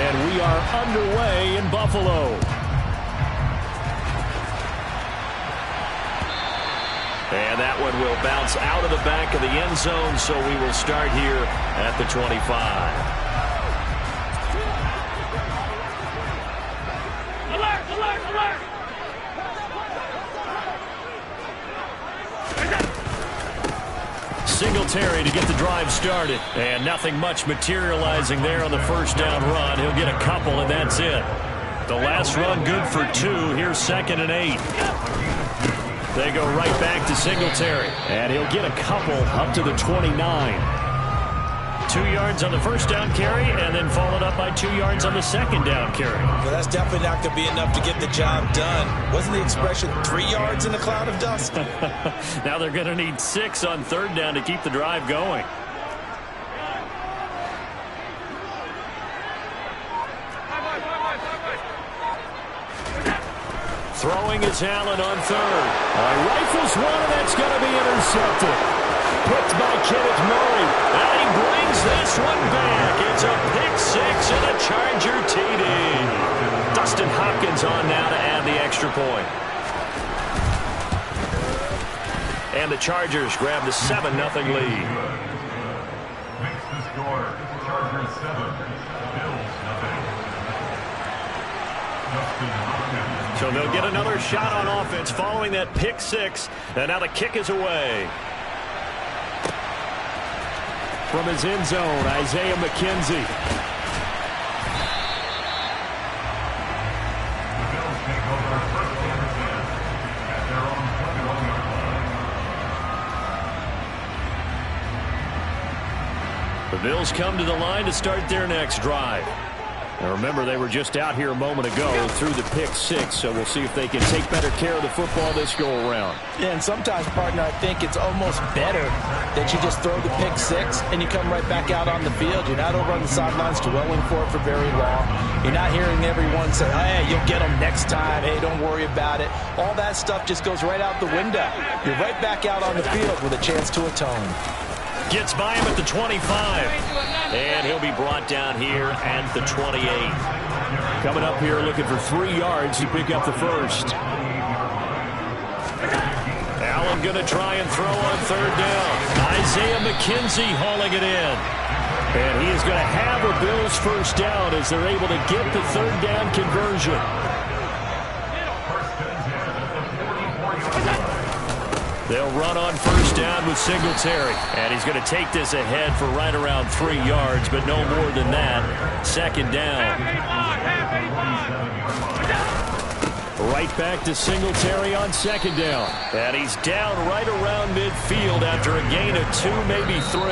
And we are underway in Buffalo. And that one will bounce out of the back of the end zone, so we will start here at the 25. Singletary to get the drive started. And nothing much materializing there on the first down run. He'll get a couple, and that's it. The last run good for 2. Here's 2nd and 8. They go right back to Singletary. And he'll get a couple up to the 29. 2 yards on the first down carry, and then followed up by 2 yards on the second down carry. Well, that's definitely not going to be enough to get the job done. Wasn't the expression 3 yards in a cloud of dust? Now they're going to need 6 on third down to keep the drive going. Throwing is Allen on third. Rifles one, and that's going to be intercepted. Picked by Kenneth Murray. And he brings this one back. It's a pick 6 and a Charger TD. Dustin Hopkins on now to add the extra point. And the Chargers grab the 7-0 lead. Makes the score. Chargers 7, Bills 0. So they'll get another shot on offense following that pick 6. And now the kick is away. From his end zone, Isaiah McKenzie. The Bills take over first and 10 at their own 21-yard line. The Bills come to the line to start their next drive. Now remember, they were just out here a moment ago through the pick 6, so we'll see if they can take better care of the football this go-around. Yeah, and sometimes, partner, I think it's almost better that you just throw the pick 6 and you come right back out on the field. You're not over on the sidelines dwelling for it for very long. You're not hearing everyone say, hey, you'll get them next time. Hey, don't worry about it. All that stuff just goes right out the window. You're right back out on the field with a chance to atone. Gets by him at the 25. And he'll be brought down here at the 28. Coming up here looking for 3 yards to pick up the first. Allen going to try and throw on third down. Isaiah McKenzie hauling it in. And he is going to have a Bills first down as they're able to get the third down conversion. They'll run on first down with Singletary. And he's going to take this ahead for right around 3 yards, but no more than that. Second down. Right back to Singletary on second down. And he's down right around midfield after a gain of 2, maybe 3.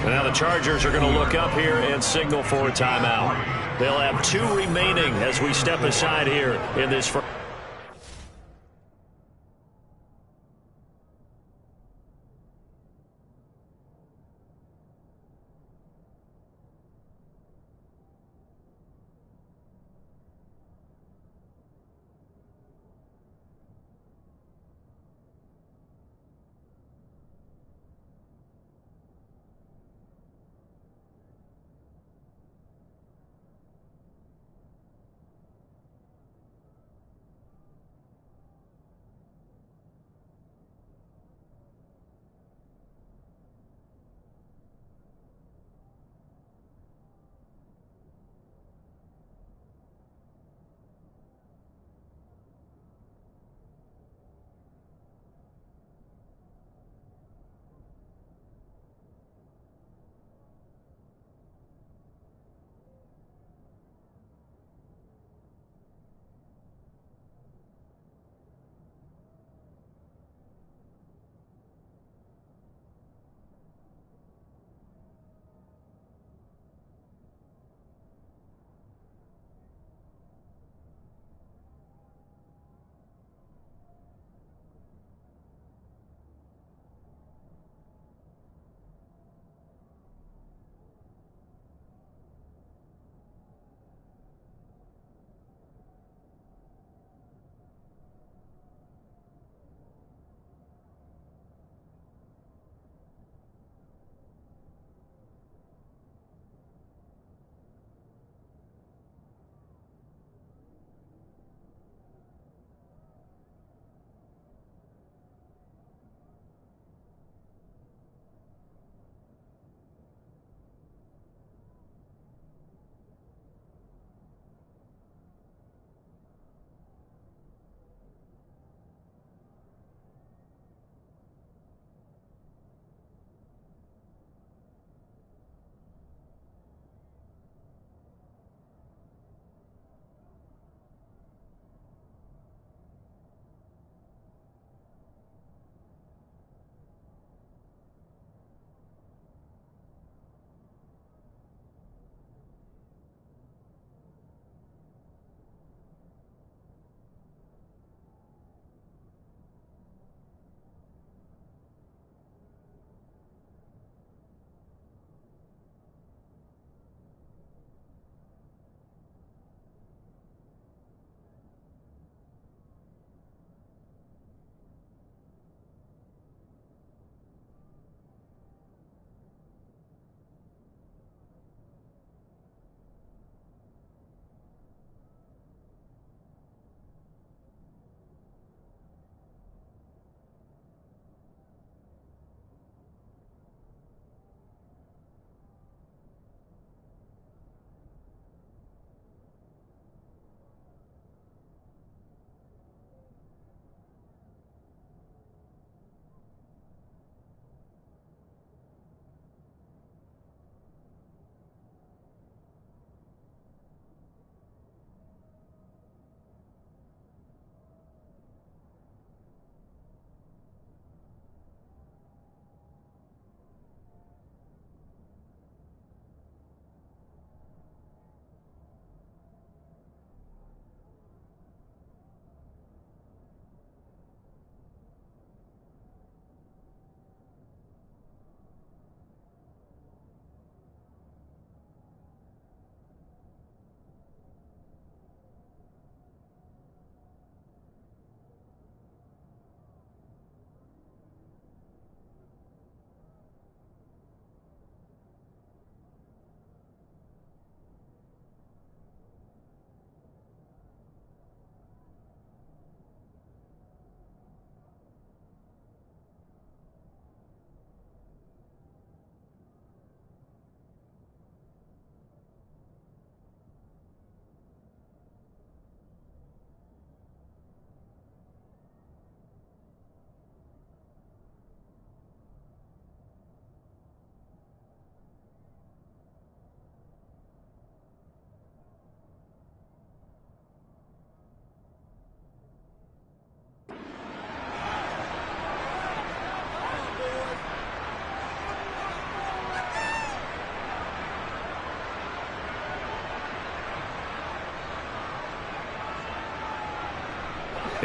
And now the Chargers are going to look up here and signal for a timeout. They'll have 2 remaining as we step aside here in this first.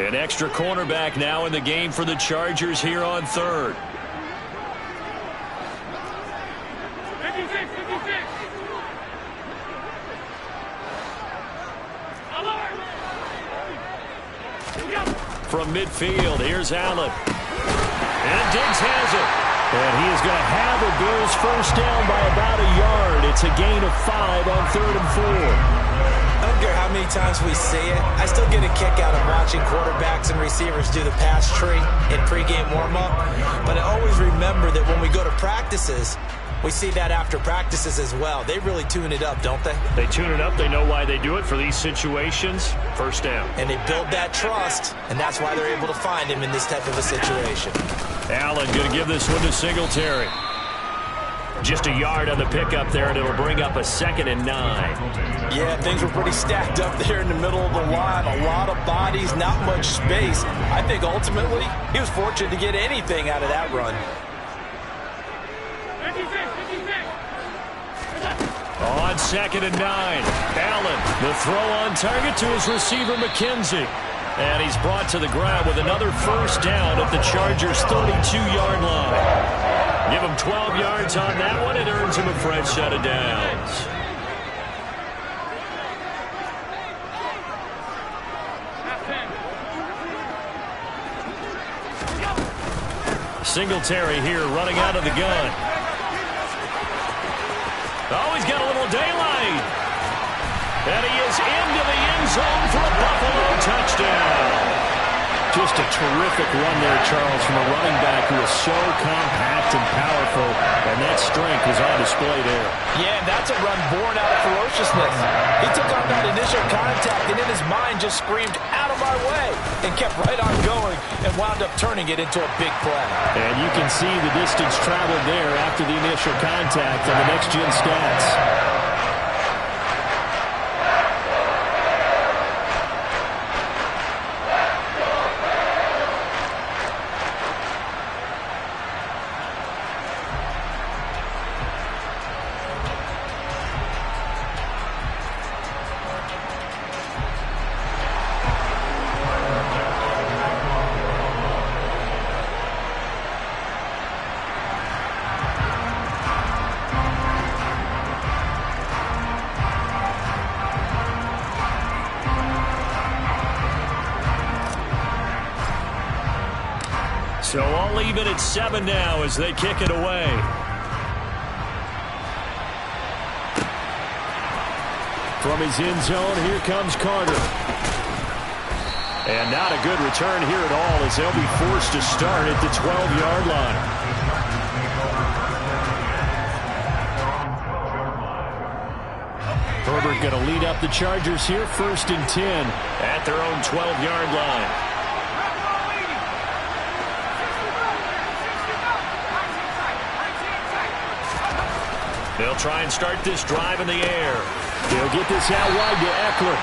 An extra cornerback now in the game for the Chargers here on third. From midfield, here's Allen. And Diggs has it. And he is going to have the Bills first down by about a yard. It's a gain of 5 on 3rd and 4. I don't care how many times we see it. I still get a kick out of watching quarterbacks and receivers do the pass tree in pregame warm-up. But I always remember that when we go to practices, we see that after practices as well. They really tune it up, don't they? They tune it up. They know why they do it for these situations. First down. And they build that trust, and that's why they're able to find him in this type of a situation. Allen going to give this one to Singletary. Just a yard on the pickup there, and it'll bring up a 2nd and 9. Yeah, things were pretty stacked up there in the middle of the line. A lot of bodies, not much space. I think ultimately he was fortunate to get anything out of that run. On 2nd and 9, Allen, the throw on target to his receiver, McKenzie. And he's brought to the ground with another first down at the Chargers' 32-yard line. Give him 12 yards on that one. It earns him a fresh set of downs. Singletary here running out of the gun. Oh, he's got a little daylight. And he is into the end zone for a Buffalo touchdown. Just a terrific run there, Charles, from a running back who is so compact and powerful, and that strength was on display there. Yeah, that's a run born out of ferociousness. He took on that initial contact, and in his mind just screamed, out of my way, and kept right on going and wound up turning it into a big play. And you can see the distance traveled there after the initial contact on the next-gen stats. So all even at 7 now as they kick it away. From his end zone, here comes Carter. And not a good return here at all as they'll be forced to start at the 12-yard line. Herbert going to lead up the Chargers here, 1st and 10 at their own 12-yard line. They'll try and start this drive in the air. They'll get this out wide to Eckler.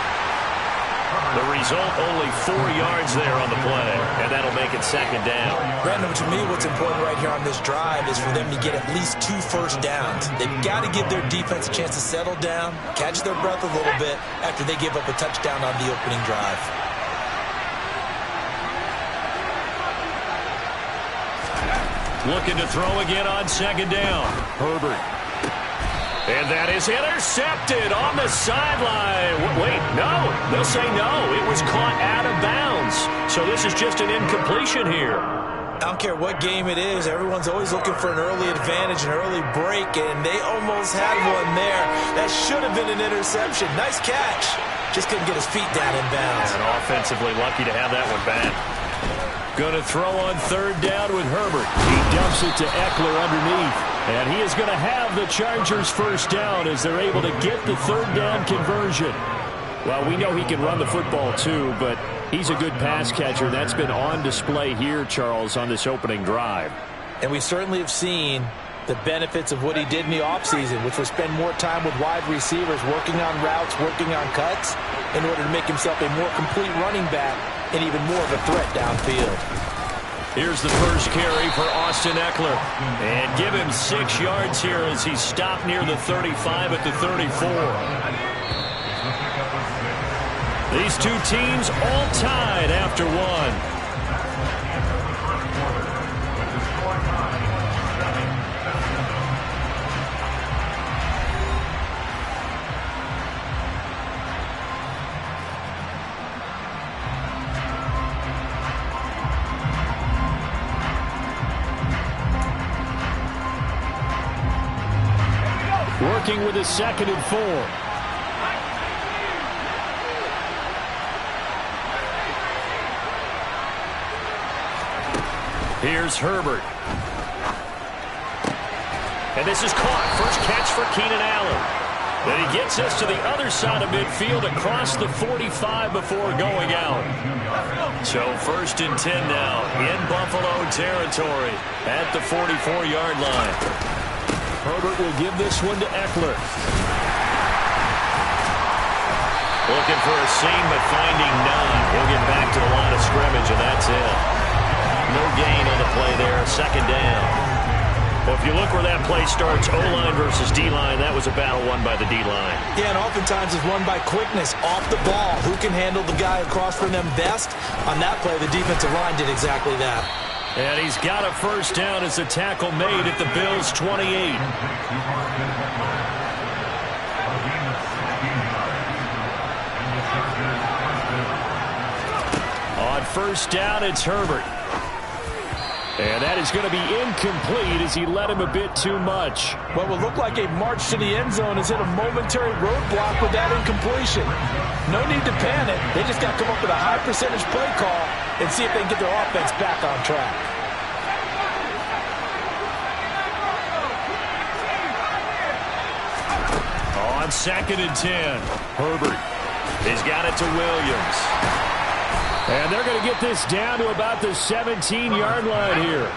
The result, only 4 yards there on the play, and that'll make it 2nd down. Brandon, to me, what's important right here on this drive is for them to get at least 2 first downs. They've got to give their defense a chance to settle down, catch their breath a little bit after they give up a touchdown on the opening drive. Looking to throw again on 2nd down. Herbert. And that is intercepted on the sideline. Wait, no. They'll say no. It was caught out of bounds. So this is just an incompletion here. I don't care what game it is. Everyone's always looking for an early advantage, an early break, and they almost had one there. That should have been an interception. Nice catch. Just couldn't get his feet down in bounds. And offensively lucky to have that one back. Going to throw on 3rd down with Herbert. He dumps it to Eckler underneath. And he is going to have the Chargers first down as they're able to get the 3rd down conversion. Well, we know he can run the football too, but he's a good pass catcher. That's been on display here, Charles, on this opening drive. And we certainly have seen the benefits of what he did in the offseason, which was spend more time with wide receivers, working on routes, working on cuts, in order to make himself a more complete running back and even more of a threat downfield. Here's the first carry for Austin Eckler. And give him 6 yards here as he's stopped near the 35 at the 34. These two teams all tied after one. Working with a 2nd and 4. Here's Herbert. And this is caught. First catch for Keenan Allen. Then he gets us to the other side of midfield across the 45 before going out. So 1st and 10 now in Buffalo territory at the 44-yard line. Herbert will give this one to Eckler. Looking for a seam, but finding none. He'll get back to the line of scrimmage, and that's it. No gain on the play there, 2nd down. Well, if you look where that play starts, O-line versus D-line, that was a battle won by the D-line. Yeah, and oftentimes it's won by quickness off the ball. Who can handle the guy across from them best? On that play, the defensive line did exactly that. And he's got a 1st down as a tackle made at the Bills' 28. On 1st down, it's Herbert. And that is going to be incomplete as he led him a bit too much. What will look like a march to the end zone has hit a momentary roadblock with that incompletion. No need to panic. They just got to come up with a high percentage play call and see if they can get their offense back on track. On 2nd and 10, Herbert. He's got it to Williams. And they're going to get this down to about the 17-yard line here.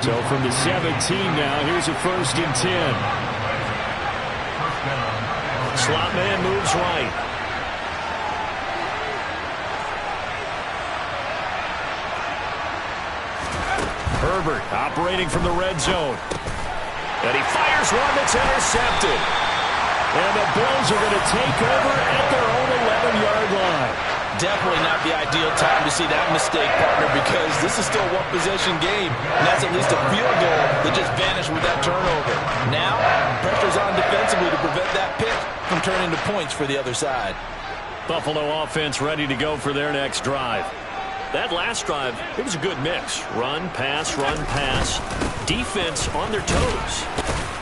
So from the 17 now, here's a 1st and 10. Slot man moves right. Herbert operating from the red zone. And he fires one that's intercepted. And the Bills are going to take over at their own 11-yard line. Definitely not the ideal time to see that mistake, partner, because this is still a one-possession game, and that's at least a field goal that just vanished with that turnover. Now, pressure's on defensively to prevent that pick from turning to points for the other side. Buffalo offense ready to go for their next drive. That last drive, it was a good mix. Run, pass, defense on their toes.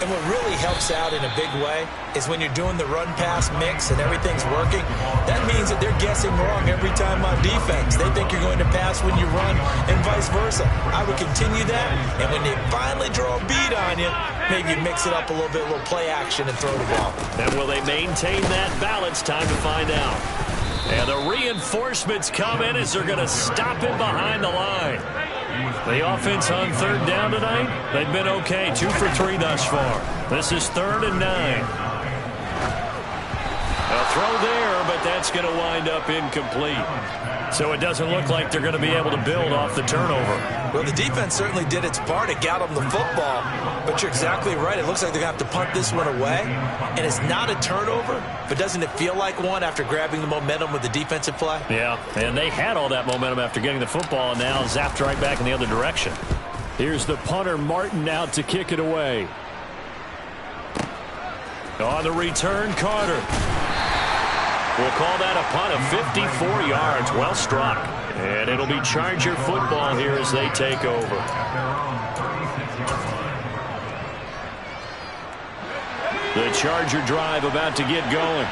And what really helps out in a big way is when you're doing the run-pass mix and everything's working, that means that they're guessing wrong every time on defense. They think you're going to pass when you run and vice versa. I would continue that, and when they finally draw a beat on you, maybe mix it up a little bit, a little play action and throw the ball. And will they maintain that balance? Time to find out. And the reinforcements come in as they're going to stop him behind the line. The offense on 3rd down tonight, they've been okay. 2 for 3 thus far. This is 3rd and 9. A throw there, but that's going to wind up incomplete. So it doesn't look like they're going to be able to build off the turnover. Well, the defense certainly did its part. It got them the football. But you're exactly right. It looks like they're going to have to punt this one away. And it's not a turnover, but doesn't it feel like one after grabbing the momentum with the defensive play? Yeah, and they had all that momentum after getting the football, and now zapped right back in the other direction. Here's the punter, Martin, out to kick it away. On the return, Carter. We'll call that a punt of 54 yards. Well struck. And it'll be Charger football here as they take over. The Charger drive about to get going.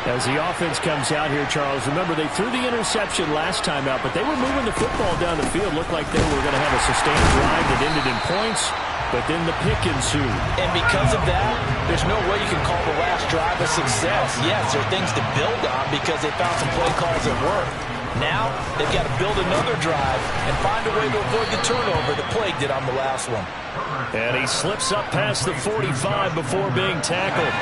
As the offense comes out here, Charles, remember they threw the interception last time out, but they were moving the football down the field. Looked like they were going to have a sustained drive that ended in points, but then the pick ensued. And because of that, there's no way you can call the last drive a success. Yes, there are things to build on because they found some play calls that work. Now, they've got to build another drive and find a way to avoid the turnover the plague did on the last one. And he slips up past the 45 before being tackled.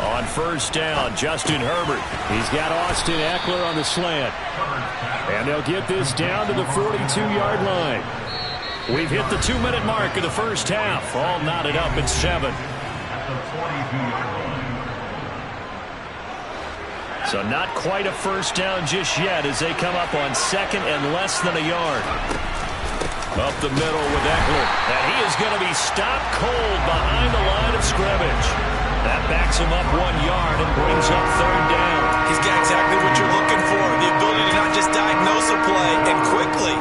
On 1st down, Justin Herbert. He's got Austin Eckler on the slant. And they'll get this down to the 42-yard line. We've hit the 2-minute mark of the first half. All knotted up at 7. So not quite a first down just yet as they come up on second and less than a yard. Up the middle with Eckler. And he is going to be stopped cold behind the line of scrimmage. That backs him up 1 yard and brings up third down. He's got exactly what you're looking for. The ability to not just diagnose a play and quickly,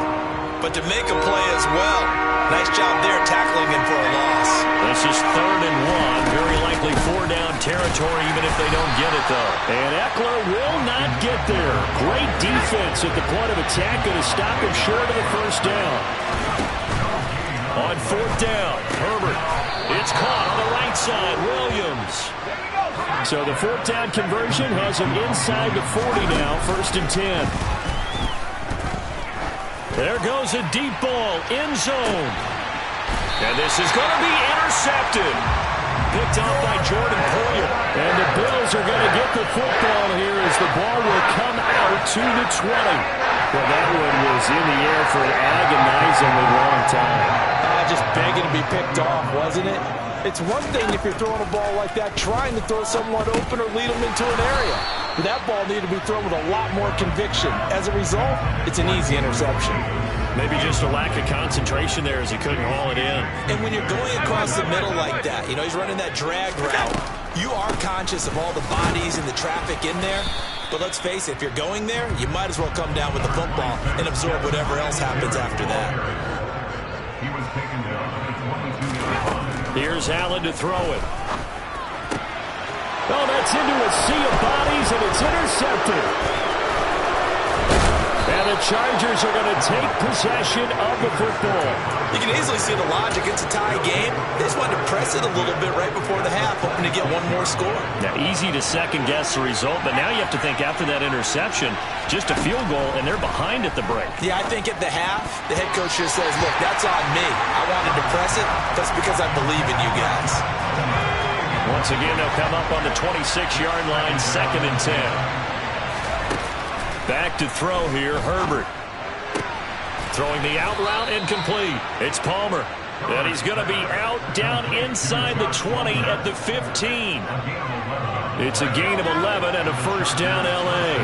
but to make a play as well. Nice job there tackling him for a loss. This is 3rd and 1. Very likely 4-down territory even if they don't get it, though. And Eckler will not get there. Great defense at the point of attack. Going to stop him short of the first down. On 4th down, Herbert. It's caught on the right side. Williams. So the 4th down conversion has him inside the 40 now. 1st and 10. There goes a deep ball, end zone. And this is going to be intercepted. Picked off by Jordan Poyer. And the Bills are going to get the football here as the ball will come out to the 20. Well, that one was in the air for an agonizingly long time. Just begging to be picked off, wasn't it? It's one thing if you're throwing a ball like that, trying to throw someone open or lead them into an area. But that ball needed to be thrown with a lot more conviction. As a result, it's an easy interception. Maybe just a lack of concentration there as he couldn't haul it in. And when you're going across the middle like that, you know, he's running that drag route, you are conscious of all the bodies and the traffic in there. But let's face it, if you're going there, you might as well come down with the football and absorb whatever else happens after that. He was taken down at the 22-yard line. Here's Allen to throw it. Oh, that's into a sea of bodies, and it's intercepted. And the Chargers are going to take possession of the football. You can easily see the logic. It's a tie game. They just wanted to press it a little bit right before the half, hoping to get one more score. Now, easy to second-guess the result, but now you have to think after that interception, just a field goal, and they're behind at the break. Yeah, I think at the half, the head coach just says, look, that's on me. I wanted to press it. That's because I believe in you guys. Once again, they'll come up on the 26-yard line, 2nd and 10. Back to throw here, Herbert. Throwing the out route incomplete. It's Palmer. And he's going to be out down inside the 20 at the 15. It's a gain of 11 and a first down, L.A.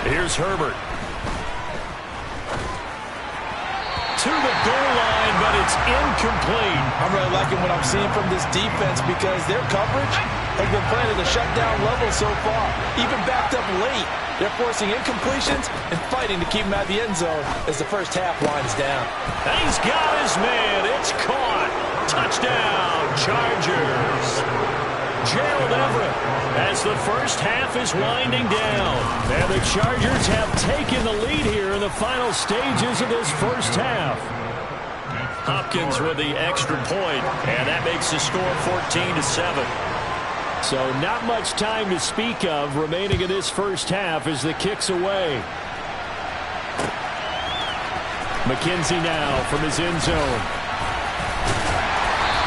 Here's Herbert. To the goal line, but it's incomplete. I'm really liking what I'm seeing from this defense because their coverage has been playing at a shutdown level so far. Even backed up late, they're forcing incompletions and fighting to keep them out of the end zone as the first half winds down. And he's got his man. It's caught. Touchdown, Chargers. Gerald Everett as the first half is winding down. And the Chargers have taken the lead here in the final stages of this first half. Hopkins with the extra point, and that makes the score 14-7. So not much time to speak of remaining in this first half as the kick's away. McKenzie now from his end zone.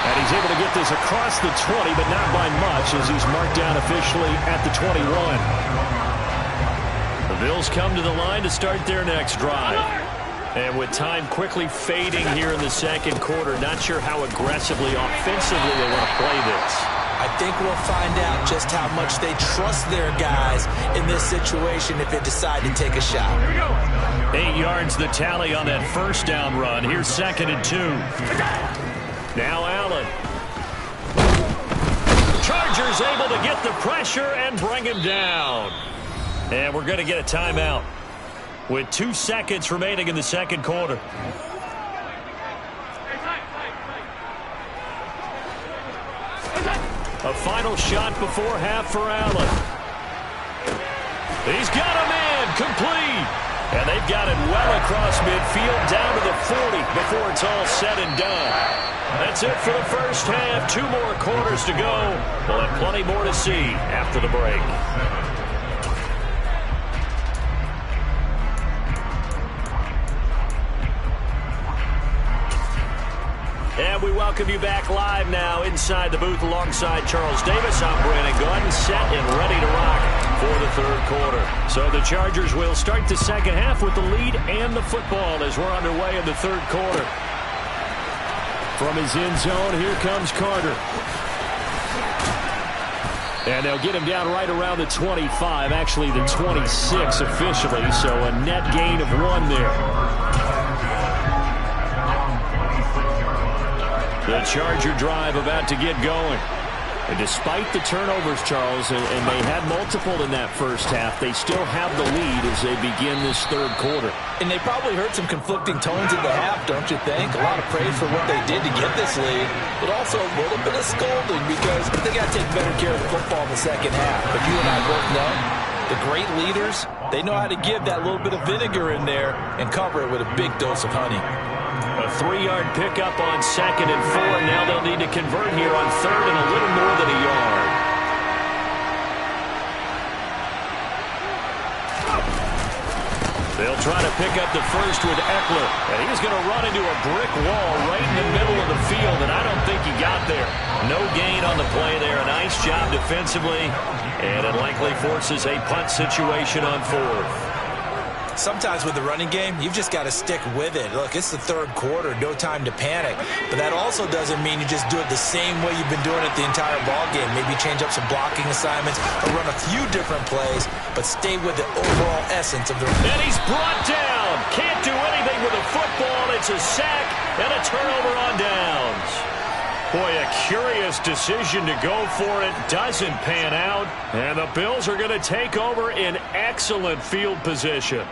And he's able to get this across the 20, but not by much as he's marked down officially at the 21. The Bills come to the line to start their next drive. And with time quickly fading here in the second quarter, not sure how aggressively, offensively they want to play this. I think we'll find out just how much they trust their guys in this situation if they decide to take a shot. 8 yards the tally on that first down run. Here's 2nd and 2. Now Allen. Chargers able to get the pressure and bring him down. And we're going to get a timeout with 2 seconds remaining in the second quarter. A final shot before half for Allen. He's got a man complete. And they've got it well across midfield down to the 40 before it's all said and done. That's it for the first half. 2 more quarters to go. We'll have plenty more to see after the break. And we welcome you back live now inside the booth alongside Charles Davis. I'm Brandon Gunn, set and ready to rock for the third quarter. So the Chargers will start the second half with the lead and the football as we're underway in the third quarter. From his end zone, here comes Carter. And they'll get him down right around the 25, actually the 26 officially, so a net gain of 1 there. The Charger drive about to get going. And despite the turnovers, Charles, and they had multiple in that first half, they still have the lead as they begin this third quarter. And they probably heard some conflicting tones in the half, don't you think? A lot of praise for what they did to get this lead, but also a little bit of scolding because they got to take better care of the football in the second half. But you and I both know the great leaders, they know how to give that little bit of vinegar in there and cover it with a big dose of honey. A 3-yard pickup on 2nd and 4. Now they'll need to convert here on 3rd and a little more than a yard. They'll try to pick up the first with Eckler. And he's going to run into a brick wall right in the middle of the field, and I don't think he got there. No gain on the play there. A nice job defensively, and it likely forces a punt situation on 4th. Sometimes with the running game, you've just got to stick with it. Look, it's the third quarter, no time to panic. But that also doesn't mean you just do it the same way you've been doing it the entire ball game. Maybe change up some blocking assignments or run a few different plays, but stay with the overall essence of the... And he's brought down. Can't do anything with a football. It's a sack and a turnover on downs. Boy, a curious decision to go for it. Doesn't pan out. And the Bills are going to take over in excellent field position.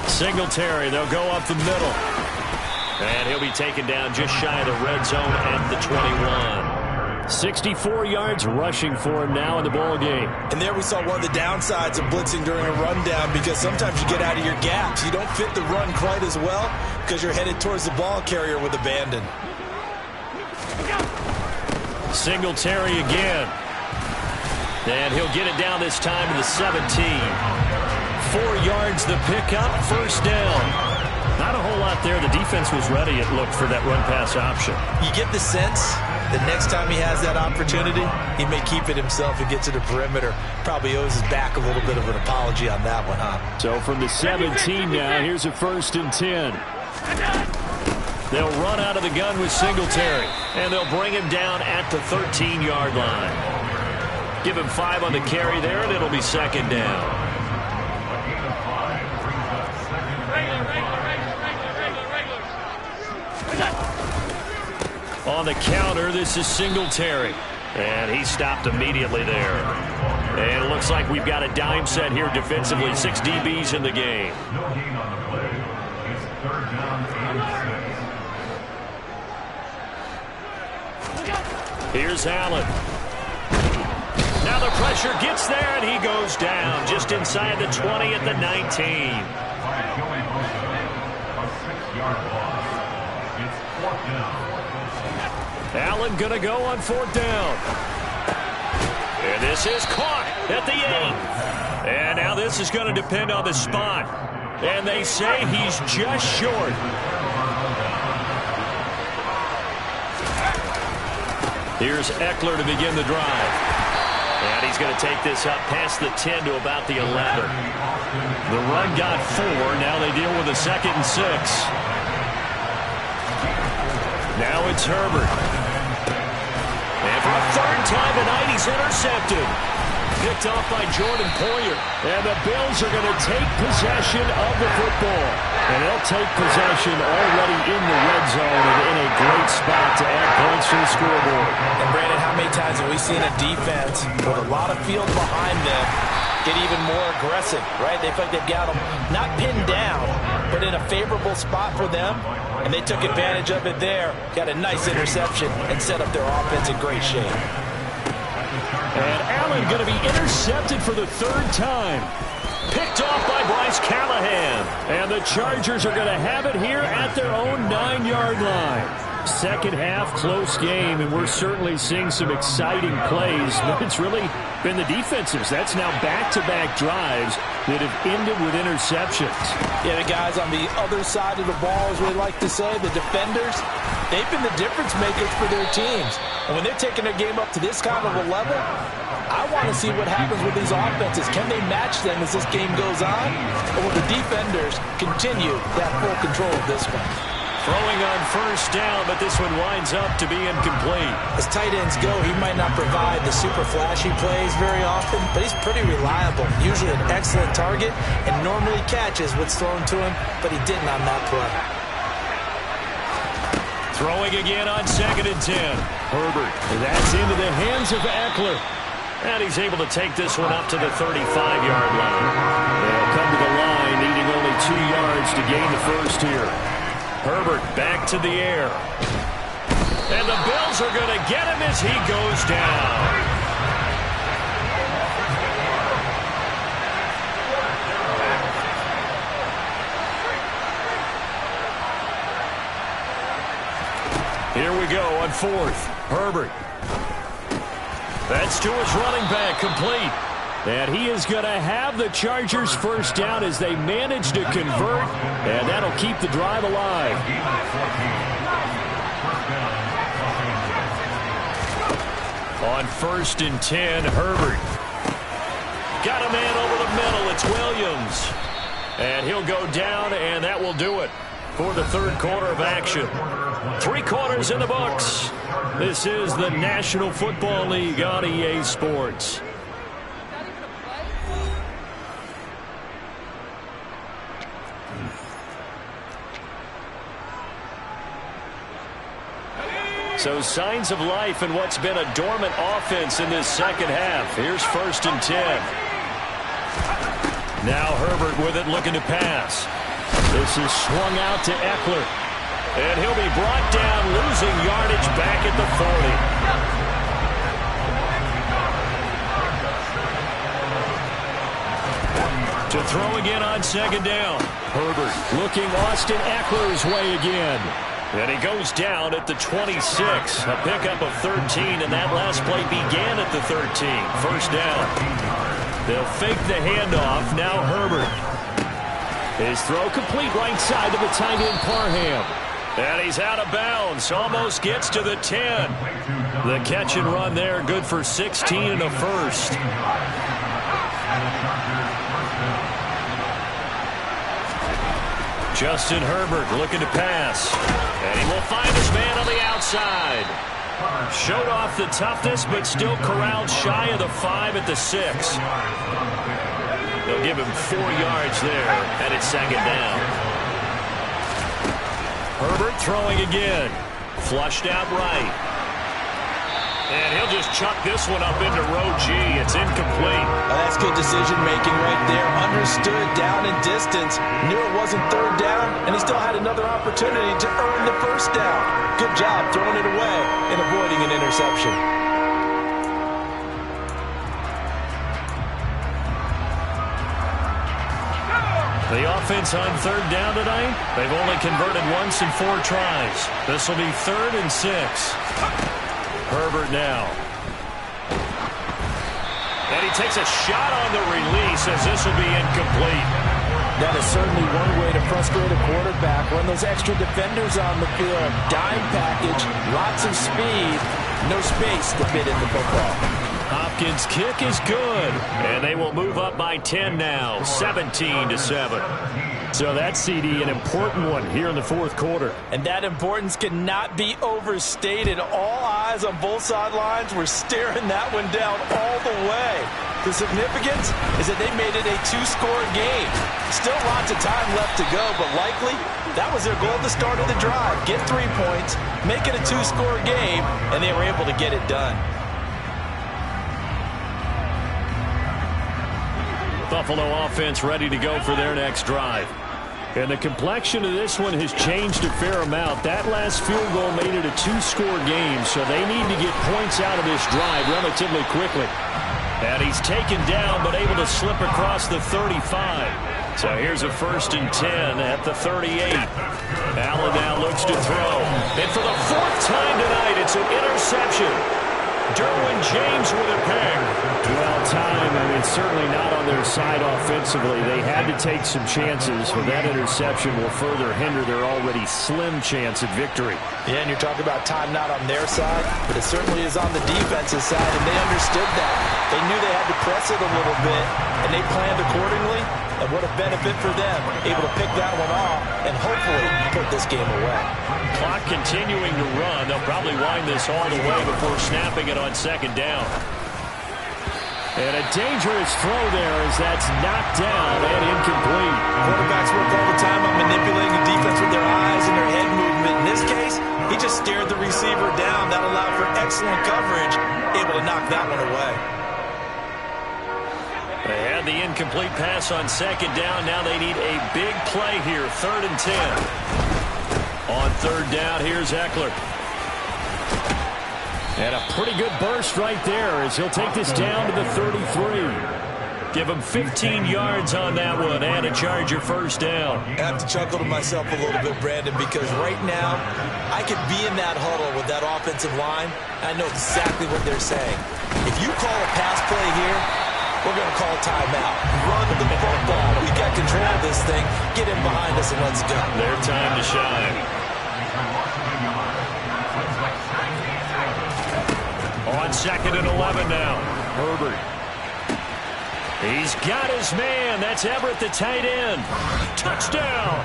Singletary, they'll go up the middle. And he'll be taken down just shy of the red zone at the 21. 64 yards rushing for him now in the ball game. And there we saw one of the downsides of blitzing during a rundown because sometimes you get out of your gaps. You don't fit the run quite as well because you're headed towards the ball carrier with abandon. Singletary again. And he'll get it down this time to the 17. 4 yards the pickup, first down. Not a whole lot there. The defense was ready, it looked, for that run-pass option. You get the sense that next time he has that opportunity, he may keep it himself and get to the perimeter. Probably owes his back a little bit of an apology on that one, huh? So from the 17 now, here's a 1st and 10. They'll run out of the gun with Singletary, and they'll bring him down at the 13-yard line. Give him 5 on the carry there, and it'll be 2nd down. On the counter, this is Singletary. And he stopped immediately there. And it looks like we've got a dime set here defensively. 6 DBs in the game. No gain on the play. It's 3rd down and 6. Here's Allen. Now the pressure gets there, and he goes down just inside the 20 at the 19. By Joey Bosa, a 6-yard loss. It's 4th down. Allen going to go on 4th down. And this is caught at the 8. And now this is going to depend on the spot. And they say he's just short. Here's Eckler to begin the drive. And he's going to take this up past the 10 to about the 11. The run got 4. Now they deal with a 2nd and 6. Now it's Herbert. And for a 3rd time tonight, he's intercepted. Picked off by Jordan Poyer. And the Bills are going to take possession of the football. And they'll take possession already in the red zone and in a great spot to add points to the scoreboard. And Brandon, how many times have we seen a defense with a lot of field behind them get even more aggressive, right? They feel like they've got them not pinned down, but in a favorable spot for them. And they took advantage of it there. Got a nice interception and set up their offense in great shape. And Allen going to be intercepted for the 3rd time. Picked off by Bryce Callahan. And the Chargers are going to have it here at their own 9-yard line. Second half, close game, and we're certainly seeing some exciting plays, but it's really been the defensives. That's now back-to-back drives that have ended with interceptions. Yeah, the guys on the other side of the ball, as we like to say, the defenders, they've been the difference makers for their teams. And when they're taking their game up to this kind of a level, I want to see what happens with these offenses. Can they match them as this game goes on? Or will the defenders continue to have full control of this one? Throwing on first down, but this one winds up to be incomplete. As tight ends go, he might not provide the super flashy plays very often, but he's pretty reliable. Usually an excellent target and normally catches what's thrown to him, but he didn't on that play. Throwing again on 2nd and 10. Herbert, that's into the hands of Eckler. And he's able to take this one up to the 35-yard line. They'll come to the line, needing only 2 yards to gain the first here. Herbert back to the air. And the Bills are going to get him as he goes down. Here we go on 4th. Herbert. That's to his running back, complete. And he is going to have the Chargers first down as they manage to convert, and that'll keep the drive alive. On 1st and 10, Herbert. Got a man over the middle. It's Williams. And he'll go down, and that will do it for the 3rd quarter of action. 3 quarters in the books. This is the National Football League on EA Sports. So signs of life in what's been a dormant offense in this second half. Here's 1st and 10. Now Herbert with it, looking to pass. This is swung out to Eckler. And he'll be brought down, losing yardage back at the 40. To throw again on 2nd down. Herbert looking Austin Eckler's way again. And he goes down at the 26. A pickup of 13, and that last play began at the 13. First down. They'll fake the handoff. Now Herbert. His throw complete right side to the tight end Parham. And he's out of bounds. Almost gets to the 10. The catch and run there, good for 16 and a first. Justin Herbert looking to pass. And he will find his man on the outside. Showed off the toughness, but still corralled shy of the 5 at the 6. They'll give him 4 yards there, and it's 2nd down. Herbert throwing again. Flushed out right. And he'll just chuck this one up into row G. It's incomplete. Well, that's good decision-making right there. Understood down and distance. Knew it wasn't 3rd down, and he still had another opportunity to earn the first down. Good job throwing it away and avoiding an interception. The offense on 3rd down tonight, they've only converted once in 4 tries. This will be 3rd and 6. Herbert now. And he takes a shot on the release as this will be incomplete. That is certainly one way to frustrate a quarterback. Run those extra defenders on the field. Dime package, lots of speed, no space to fit in the football. Hopkins' kick is good. And they will move up by 10 now, 17-7. So that CD, an important one here in the 4th quarter. And that importance cannot be overstated. All eyes on both sidelines were staring that one down all the way. The significance is that they made it a 2-score game. Still lots of time left to go, but likely that was their goal at the start of the drive. Get 3 points, make it a 2-score game, and they were able to get it done. Buffalo offense ready to go for their next drive. And the complexion of this one has changed a fair amount. That last field goal made it a 2-score game, so they need to get points out of this drive relatively quickly. And he's taken down, but able to slip across the 35. So here's a 1st and 10 at the 38. Allen now looks to throw. And for the 4th time tonight, it's an interception. Derwin James with a pick. Well, time, I mean, certainly not on their side offensively. They had to take some chances, but that interception will further hinder their already slim chance at victory. Yeah, and you're talking about time not on their side, but it certainly is on the defensive side, and they understood that. They knew they had to press it a little bit, and they planned accordingly, and what a benefit for them, able to pick that one off and hopefully put this game away. Clock continuing to run. They'll probably wind this all the way before snapping it on 2nd down. And a dangerous throw there as that's knocked down and incomplete. Quarterbacks work all the time on manipulating the defense with their eyes and their head movement. In this case, he just stared the receiver down. That allowed for excellent coverage, able to knock that one away. They had the incomplete pass on 2nd down. Now they need a big play here. 3rd and 10. On 3rd down, here's Eckler. And a pretty good burst right there as he'll take this down to the 33. Give him 15 yards on that one and a Charger 1st down. I have to chuckle to myself a little bit, Brandon, because right now I could be in that huddle with that offensive line. I know exactly what they're saying. If you call a pass play here, we're going to call timeout. Run the football. We got control of this thing. Get in behind us and let's go. Their time to shine. On 2nd and 11 now. Herbert. He's got his man. That's Everett, the tight end. Touchdown.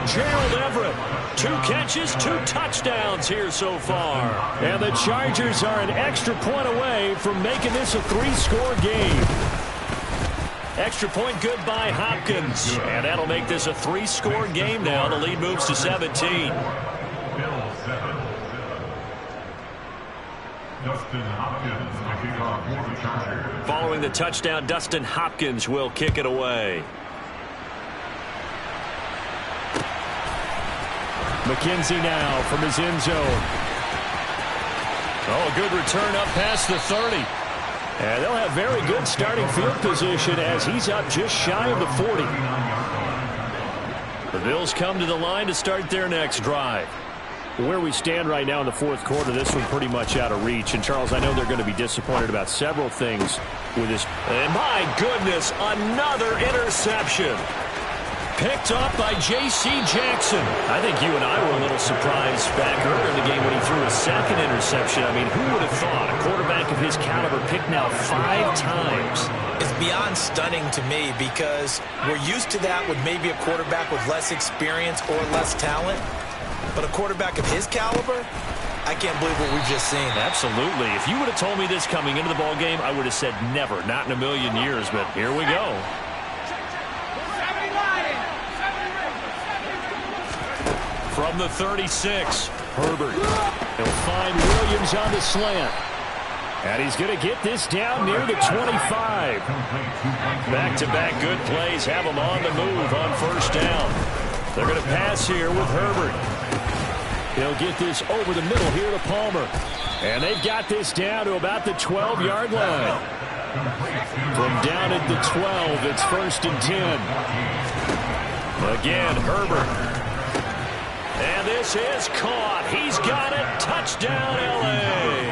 Gerald Everett. 2 catches, 2 touchdowns here so far. And the Chargers are an extra point away from making this a 3-score game. Extra point good by Hopkins. And that'll make this a 3-score game now. The lead moves to 17. Following the touchdown, Dustin Hopkins will kick it away. McKenzie now from his end zone. Oh, a good return up past the 30. And they'll have very good starting field position as he's up just shy of the 40. The Bills come to the line to start their next drive. Where we stand right now in the 4th quarter, this one pretty much out of reach. And, Charles, I know they're going to be disappointed about several things with this. And, my goodness, another interception. Picked up by J.C. Jackson. I think you and I were a little surprised back earlier in the game when he threw a 2nd interception. I mean, who would have thought a quarterback of his caliber picked now 5 times? It's beyond stunning to me because we're used to that with maybe a quarterback with less experience or less talent. But a quarterback of his caliber, I can't believe what we've just seen. Absolutely. If you would have told me this coming into the ball game, I would have said never, not in a million years. But here we go. From the 36, Herbert. He'll find Williams on the slant. And he's going to get this down near the 25. Back-to-back good plays have him on the move on 1st down. They're going to pass here with Herbert. He'll get this over the middle here to Palmer. And they've got this down to about the 12-yard line. From down at the 12, it's 1st and 10. Again, Herbert. And this is caught. He's got it. Touchdown, L.A.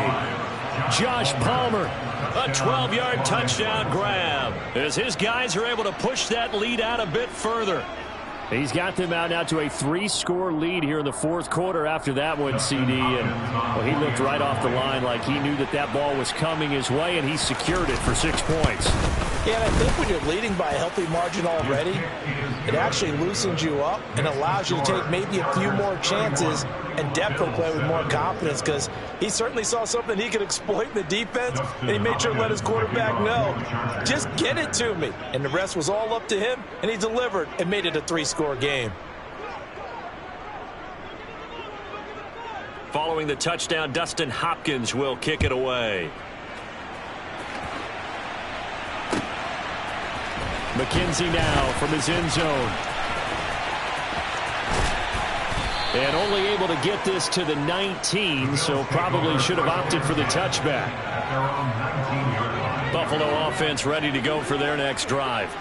Josh Palmer. A 12-yard touchdown grab as his guys are able to push that lead out a bit further. He's got them out now to a 3-score lead here in the 4th quarter after that one, CD. And well, he looked right off the line like he knew that ball was coming his way, and he secured it for 6 points. Yeah, and I think when you're leading by a healthy margin already, it actually loosens you up and allows you to take maybe a few more chances and definitely play with more confidence because he certainly saw something he could exploit in the defense, and he made sure to let his quarterback know, just get it to me. And the rest was all up to him, and he delivered and made it a 3-score game. Following the touchdown, Dustin Hopkins will kick it away. McKenzie now from his end zone. And only able to get this to the 19, so probably should have opted for the touchback. Buffalo offense ready to go for their next drive.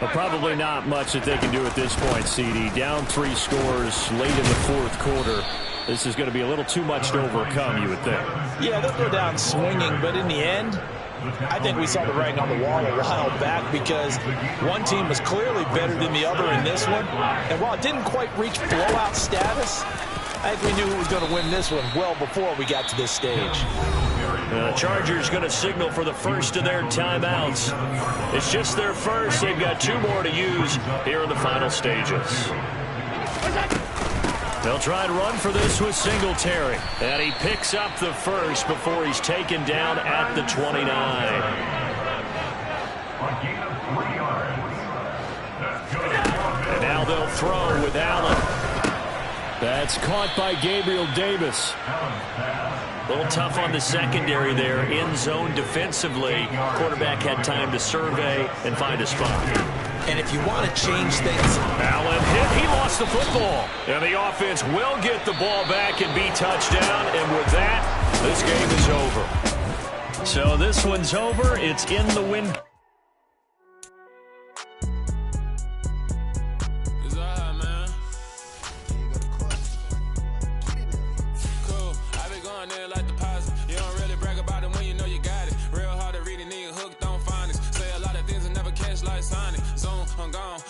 But probably not much that they can do at this point, CD. Down 3 scores late in the fourth quarter. This is going to be a little too much to overcome, you would think. Yeah, they'll go down swinging, but in the end, I think we saw the writing on the wall a while back because one team was clearly better than the other in this one. And while it didn't quite reach blowout status, I think we knew who was going to win this one well before we got to this stage. The Chargers going to signal for the first of their timeouts. It's just their first. They've got 2 more to use here in the final stages. They'll try and run for this with Singletary. And he picks up the first before he's taken down at the 29. And now they'll throw with Allen. That's caught by Gabriel Davis. A little tough on the secondary there. In zone defensively. Quarterback had time to survey and find a spot. And if you want to change things, Allen hit. He lost the football. And the offense will get the ball back and be touchdown. And with that, this game is over. So this one's over. It's in the win.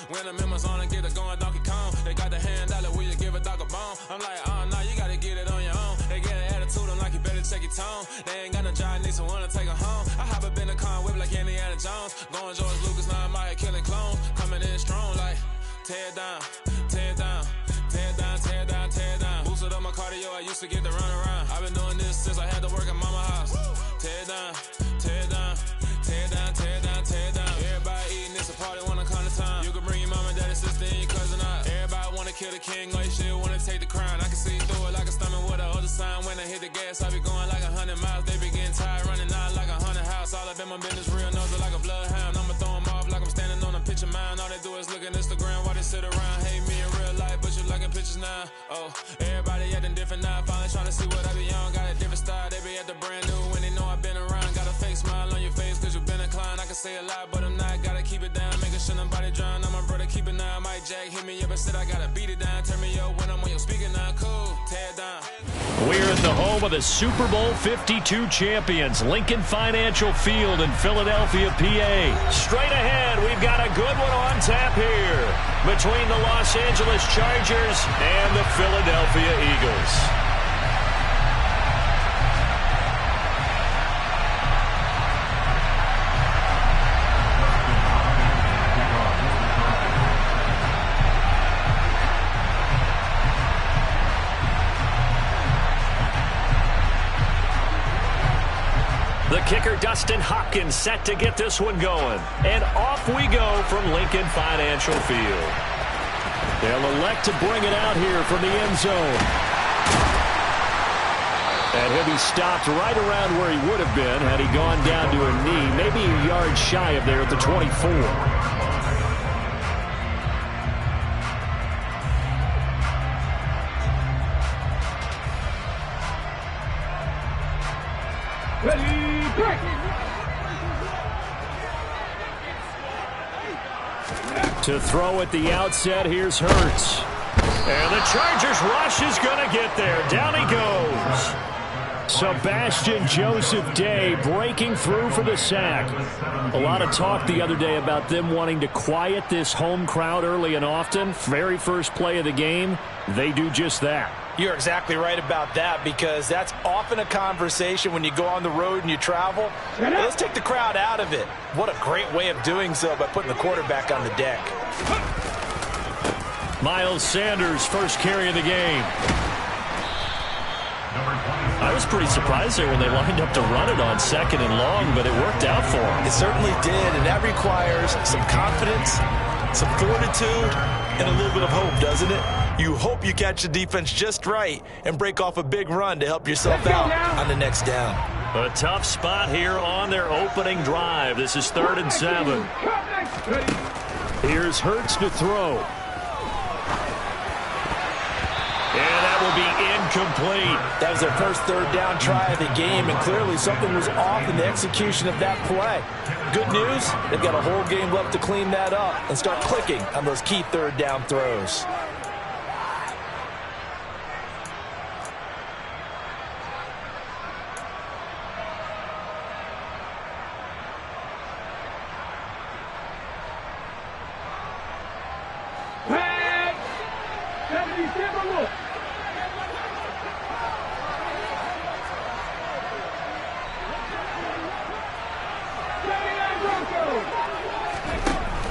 When I'm in my zone and get it going Donkey Kong. They got the hand dollar, will you give a dog a bone? I'm like, oh no, you gotta get it on your own. They get an attitude, I'm like, you better check your tone. They ain't got no job, need someone to take her home. I hop up in the car, whip like Indiana Jones. Going George Lucas, now I'm out killing clones. Coming in strong like, tear down, tear down, tear down, tear down, tear down. Boosted up my cardio, I used to get to run around. I've been doing this since I had to work at mama house. Tear down, tear down, tear down, tear down, tear down. Everybody eating, it's a party when I come to time. You can bring your mama, daddy, sister, and your cousin out. Everybody wanna kill the king, like shit, wanna take the crown. I can see through it like a stomach with a other sign. When I hit the gas, I be going like 100 miles. They be getting tired, running out like 100 house. All up in my business, real nose like a bloodhound. I'ma throw them off like I'm standing on a picture mound. All they do is look at Instagram while they sit around. Hate me in real life, but you liking pictures now. Oh, everybody acting different now. Finally trying to see what I be on. Got a different style, they be at the brand new when they know I've been around. Got a fake smile on your face cause you been inclined. I can say a lot, but I'm not. Gotta keep it down, making sure nobody drown. I'm my brother, keep it now. Mike Jack hit me up and said I gotta beat it down. Turn me up when I'm on your speaker now. Cool, tear down. We're at the home of the Super Bowl 52 champions, Lincoln Financial Field in Philadelphia, PA. Straight ahead, we've got a good one on tap here between the Los Angeles Chargers and the Philadelphia Eagles. The kicker, Dustin Hopkins, set to get this one going. And off we go from Lincoln Financial Field. They'll elect to bring it out here from the end zone. And he'll be stopped right around where he would have been had he gone down to a knee, maybe a yard shy of there at the 24. To throw at the outset, here's Hurts. And the Chargers rush is going to get there. Down he goes. Sebastian Joseph Day breaking through for the sack. A lot of talk the other day about them wanting to quiet this home crowd early and often. Very first play of the game, they do just that. You're exactly right about that because that's often a conversation when you go on the road and you travel. Let's take the crowd out of it. What a great way of doing so by putting the quarterback on the deck. Miles Sanders, first carry of the game. I was pretty surprised there when they lined up to run it on 2nd and long, but it worked out for them. It certainly did, and that requires some confidence, some fortitude, and a little bit of hope, doesn't it? You hope you catch the defense just right and break off a big run to help yourself out on the next down. A tough spot here on their opening drive. This is 3rd and 7. Here's Hurts to throw. And that will be incomplete. That was their first third down try of the game, and clearly something was off in the execution of that play. Good news, they've got a whole game left to clean that up and start clicking on those key third down throws.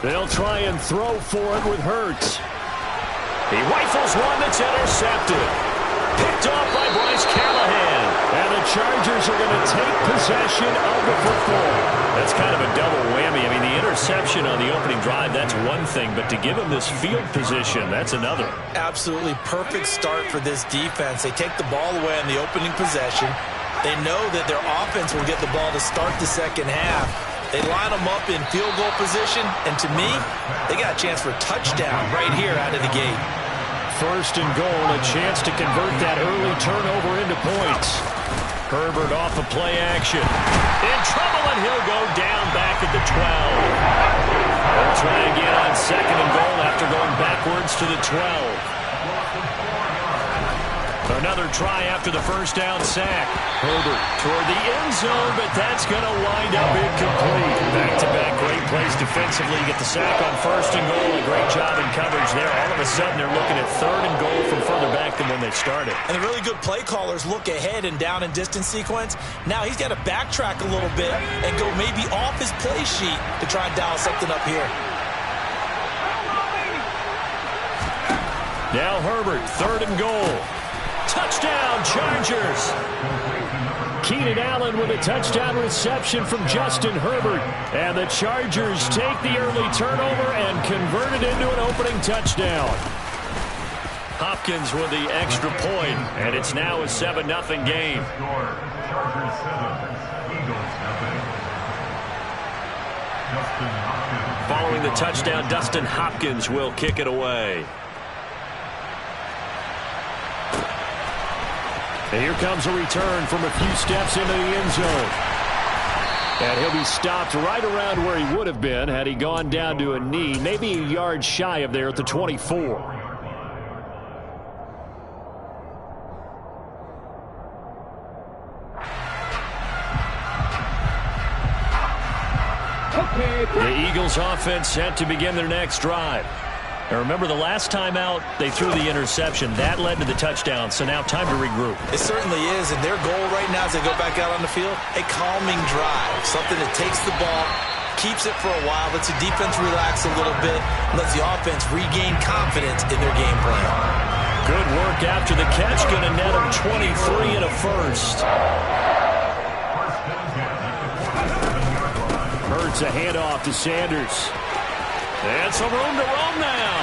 They'll try and throw for it with Hurts. He rifles one that's intercepted. Picked off by Bryce Callahan. And the Chargers are going to take possession of the football. That's kind of a double whammy. I mean, the interception on the opening drive, that's one thing. But to give him this field position, that's another. Absolutely perfect start for this defense. They take the ball away on the opening possession. They know that their offense will get the ball to start the second half. They line them up in field goal position, and to me, they got a chance for a touchdown right here out of the gate. First and goal, a chance to convert that early turnover into points. Herbert off of play action. In trouble, and he'll go down back at the 12. They'll try again on second and goal after going backwards to the 12. Another try after the first down sack. Herbert toward the end zone, but that's going to wind up incomplete. Back-to-back great plays defensively. Get the sack on first and goal. A great job in coverage there. All of a sudden, they're looking at third and goal from further back than when they started. And the really good play callers look ahead and down and distance sequence. Now he's got to backtrack a little bit and go maybe off his play sheet to try and dial something up here. Now Herbert, third and goal. Touchdown, Chargers. Keenan Allen with a touchdown reception from Justin Herbert. And the Chargers take the early turnover and convert it into an opening touchdown. Hopkins with the extra point, and it's now a 7-0 game. Chargers 7, Eagles 7. Following the touchdown, Dustin Hopkins will kick it away. And here comes a return from a few steps into the end zone. And he'll be stopped right around where he would have been had he gone down to a knee, maybe a yard shy of there at the 24. The Eagles offense set to begin their next drive. And remember, the last time out, they threw the interception. That led to the touchdown, so now time to regroup. It certainly is, and their goal right now as they go back out on the field, a calming drive, something that takes the ball, keeps it for a while, lets the defense relax a little bit, lets the offense regain confidence in their game plan. Good work after the catch, going to net him 23 and a first. Hurts a handoff to Sanders. And some room to roam now.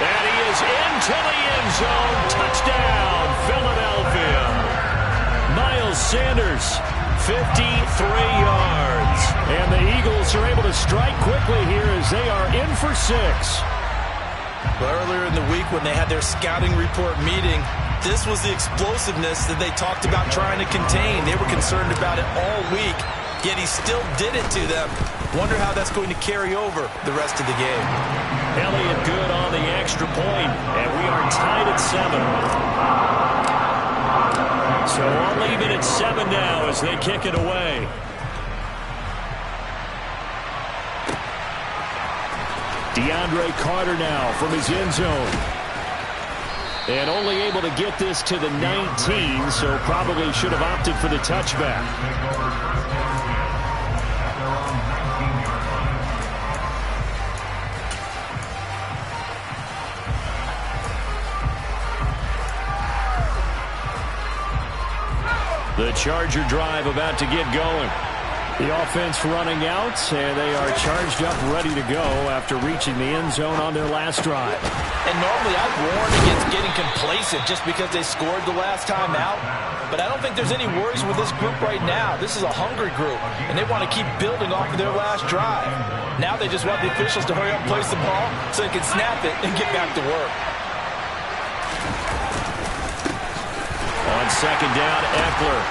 And he is into the end zone. Touchdown, Philadelphia. Miles Sanders, 53 yards. And the Eagles are able to strike quickly here as they are in for 6. Well, earlier in the week when they had their scouting report meeting, this was the explosiveness that they talked about trying to contain. They were concerned about it all week. Yet he still did it to them. Wonder how that's going to carry over the rest of the game. Elliott good on the extra point, and we are tied at 7. So I'll leave it at 7 now as they kick it away. DeAndre Carter now from his end zone. And only able to get this to the 19, so probably should have opted for the touchback. The Charger drive about to get going. The offense running out, and they are charged up, ready to go after reaching the end zone on their last drive. And normally I'd warn against getting complacent just because they scored the last time out. But I don't think there's any worries with this group right now. This is a hungry group, and they want to keep building off of their last drive. Now they just want the officials to hurry up and place the ball so they can snap it and get back to work. On second down, Eckler.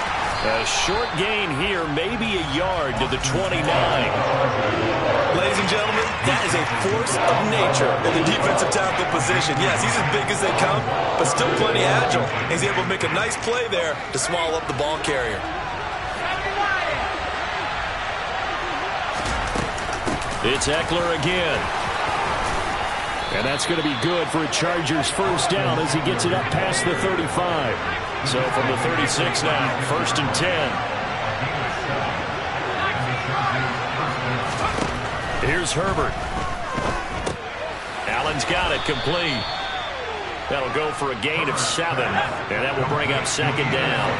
A short gain here, maybe a yard to the 29. Ladies and gentlemen, that is a force of nature in the defensive tackle position. Yes, he's as big as they come, but still plenty agile. He's able to make a nice play there to swallow up the ball carrier. It's Eckler again. And that's going to be good for a Chargers first down as he gets it up past the 35. So from the 36 now, 1st and 10. Here's Herbert. Allen's got it complete. That'll go for a gain of 7. And that will bring up second down.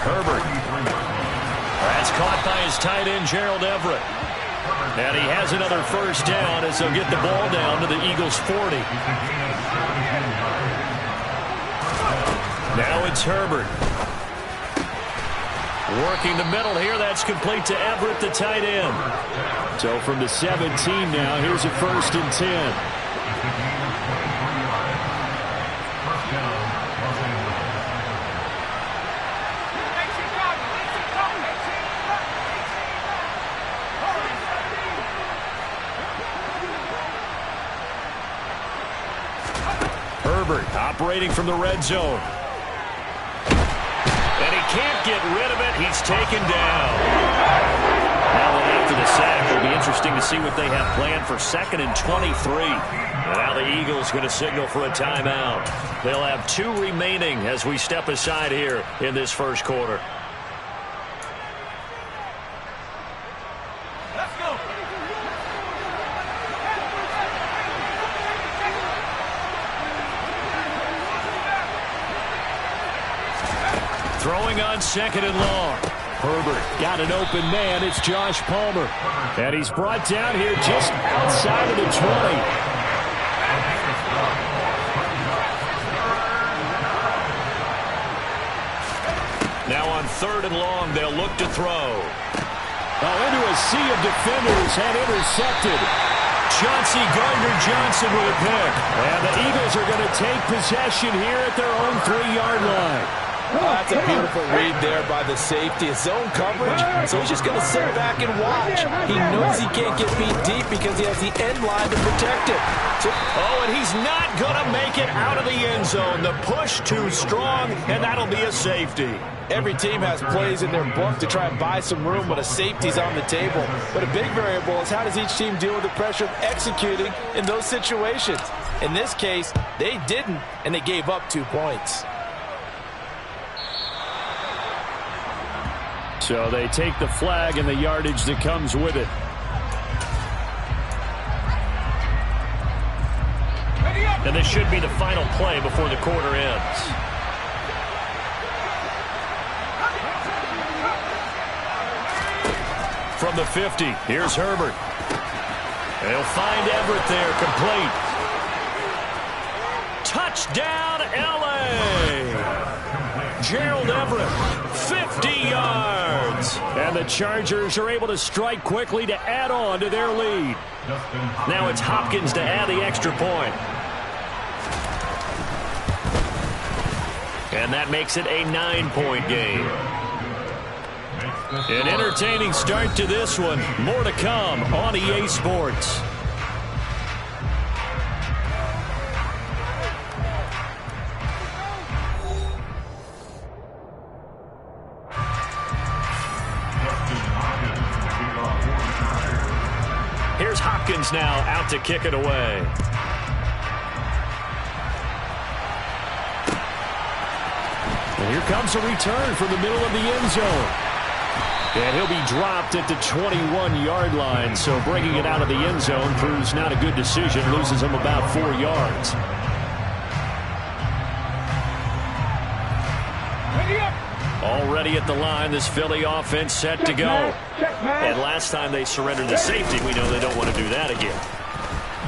Herbert. That's caught by his tight end, Gerald Everett. And he has another first down as they'll get the ball down to the Eagles' 40. Now it's Herbert. Working the middle here. That's complete to Everett, the tight end. So from the 17 now, here's a 1st and 10. Herbert operating from the red zone. And he can't get rid of it. He's taken down. Now that after the sack, it'll be interesting to see what they have planned for 2nd and 23. And now the Eagles going to signal for a timeout. They'll have 2 remaining as we step aside here in this first quarter. Throwing on 2nd and long. Herbert got an open man. It's Josh Palmer. And he's brought down here just outside of the 20. Now on 3rd and long, they'll look to throw. Into a sea of defenders and intercepted. Chauncey Gardner-Johnson with a pick. And the Eagles are going to take possession here at their own 3-yard line. Oh, that's a beautiful read there by the safety. It's zone coverage, so he's just going to sit back and watch. He knows he can't get beat deep because he has the end line to protect it. And he's not going to make it out of the end zone. The push too strong, and that'll be a safety. Every team has plays in their book to try and buy some room when a safety's on the table. But a big variable is how does each team deal with the pressure of executing in those situations. In this case, they didn't, and they gave up 2 points. So they take the flag and the yardage that comes with it. And this should be the final play before the quarter ends. From the 50, here's Herbert. They'll find Everett there, complete. Touchdown, L.A. Gerald Everett, 50 yards. And the Chargers are able to strike quickly to add on to their lead. Now it's Hopkins to add the extra point. And that makes it a 9-point game. An entertaining start to this one. More to come on EA Sports. Here's Hopkins now out to kick it away. And here comes a return from the middle of the end zone. And he'll be dropped at the 21-yard line, so bringing it out of the end zone proves not a good decision, loses him about 4 yards. Already at the line, this Philly offense set to go. And last time they surrendered the safety, we know they don't want to do that again.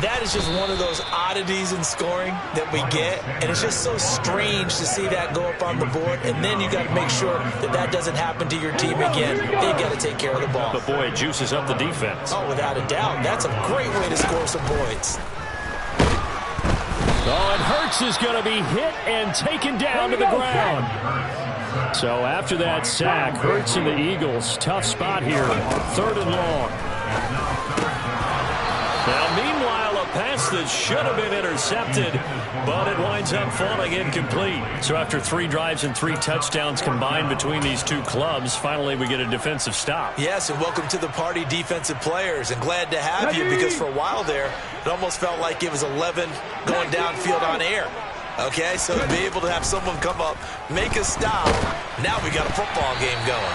That is just one of those oddities in scoring that we get, and it's just so strange to see that go up on the board, and then you got to make sure that that doesn't happen to your team again. They've got to take care of the ball. But boy, it juices up the defense. Oh, without a doubt. That's a great way to score some points. Oh, and Hurts is going to be hit and taken down to the ground. So after that sack, Hurts and the Eagles, tough spot here, 3rd and long. Now, meanwhile, a pass that should have been intercepted, but it winds up falling incomplete. So after 3 drives and 3 touchdowns combined between these two clubs, finally we get a defensive stop. Yes, and welcome to the party, defensive players, and glad to have you, because for a while there, it almost felt like it was 11 going downfield on air. Okay, so to be able to have someone come up, make a stop, now we got a football game going.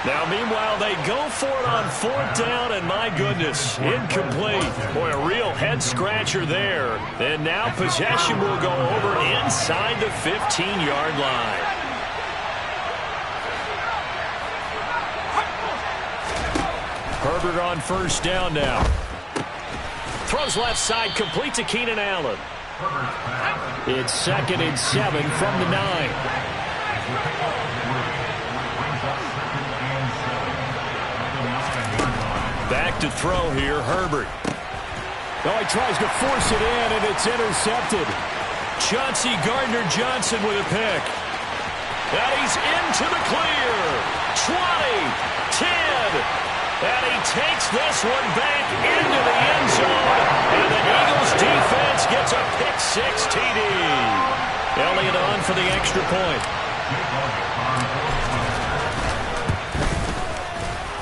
Now, meanwhile, they go for it on 4th down, and my goodness, incomplete. Boy, a real head-scratcher there. And now possession will go over inside the 15-yard line. Herbert on 1st down now. Throws left side, complete to Keenan Allen. It's 2nd and 7 from the 9. Back to throw here, Herbert. Oh, he tries to force it in, and it's intercepted. Chauncey Gardner-Johnson with a pick. And he's into the clear. 20, 10, and he takes this one back into the end zone. And the Eagles defense gets a pick-6 TD. Elliott on for the extra point.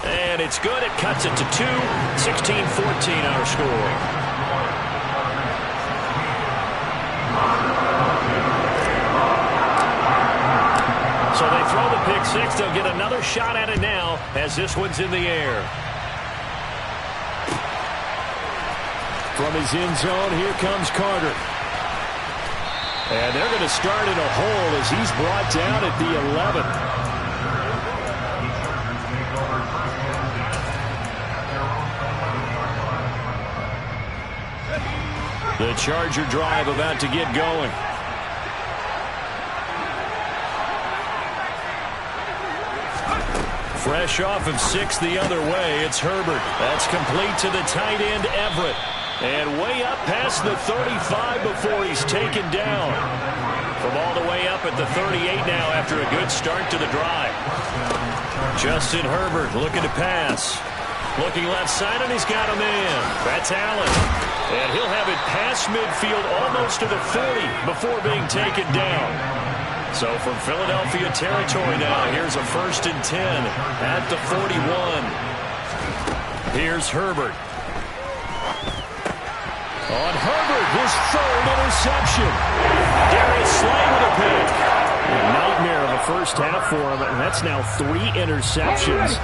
And it's good. It cuts it to 2. 16-14 our score. So they throw the pick-6. They'll get another shot at it now as this one's in the air. From his end zone, here comes Carter. And they're going to start in a hole as he's brought down at the 11. The Charger drive about to get going. Fresh off of 6 the other way, it's Herbert. That's complete to the tight end, Everett. And way up past the 35 before he's taken down. From all the way up at the 38 now after a good start to the drive. Justin Herbert looking to pass. Looking left side, and he's got a man. That's Allen. And he'll have it past midfield almost to the 40 before being taken down. So from Philadelphia territory now, here's a 1st and 10 at the 41. Here's Herbert. On Herbert, his 3rd interception. Darius Slay with a pick. A nightmare of a first half for him, and that's now 3 interceptions.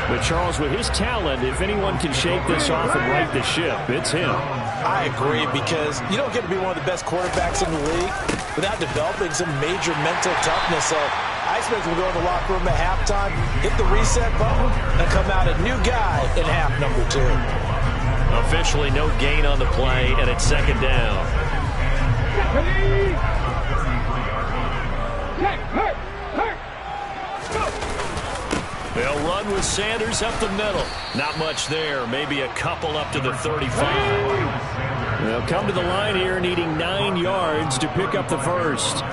But Charles, with his talent, if anyone can shake this off and right the ship, it's him. I agree, because you don't get to be one of the best quarterbacks in the league without developing some major mental toughness. So I expect we'll go in the locker room at halftime, hit the reset button, and come out a new guy in half number 2. Officially no gain on the play, and it's 2nd down. They'll run with Sanders up the middle. Not much there. Maybe a couple up to the 35. They'll come to the line here needing 9 yards to pick up the first.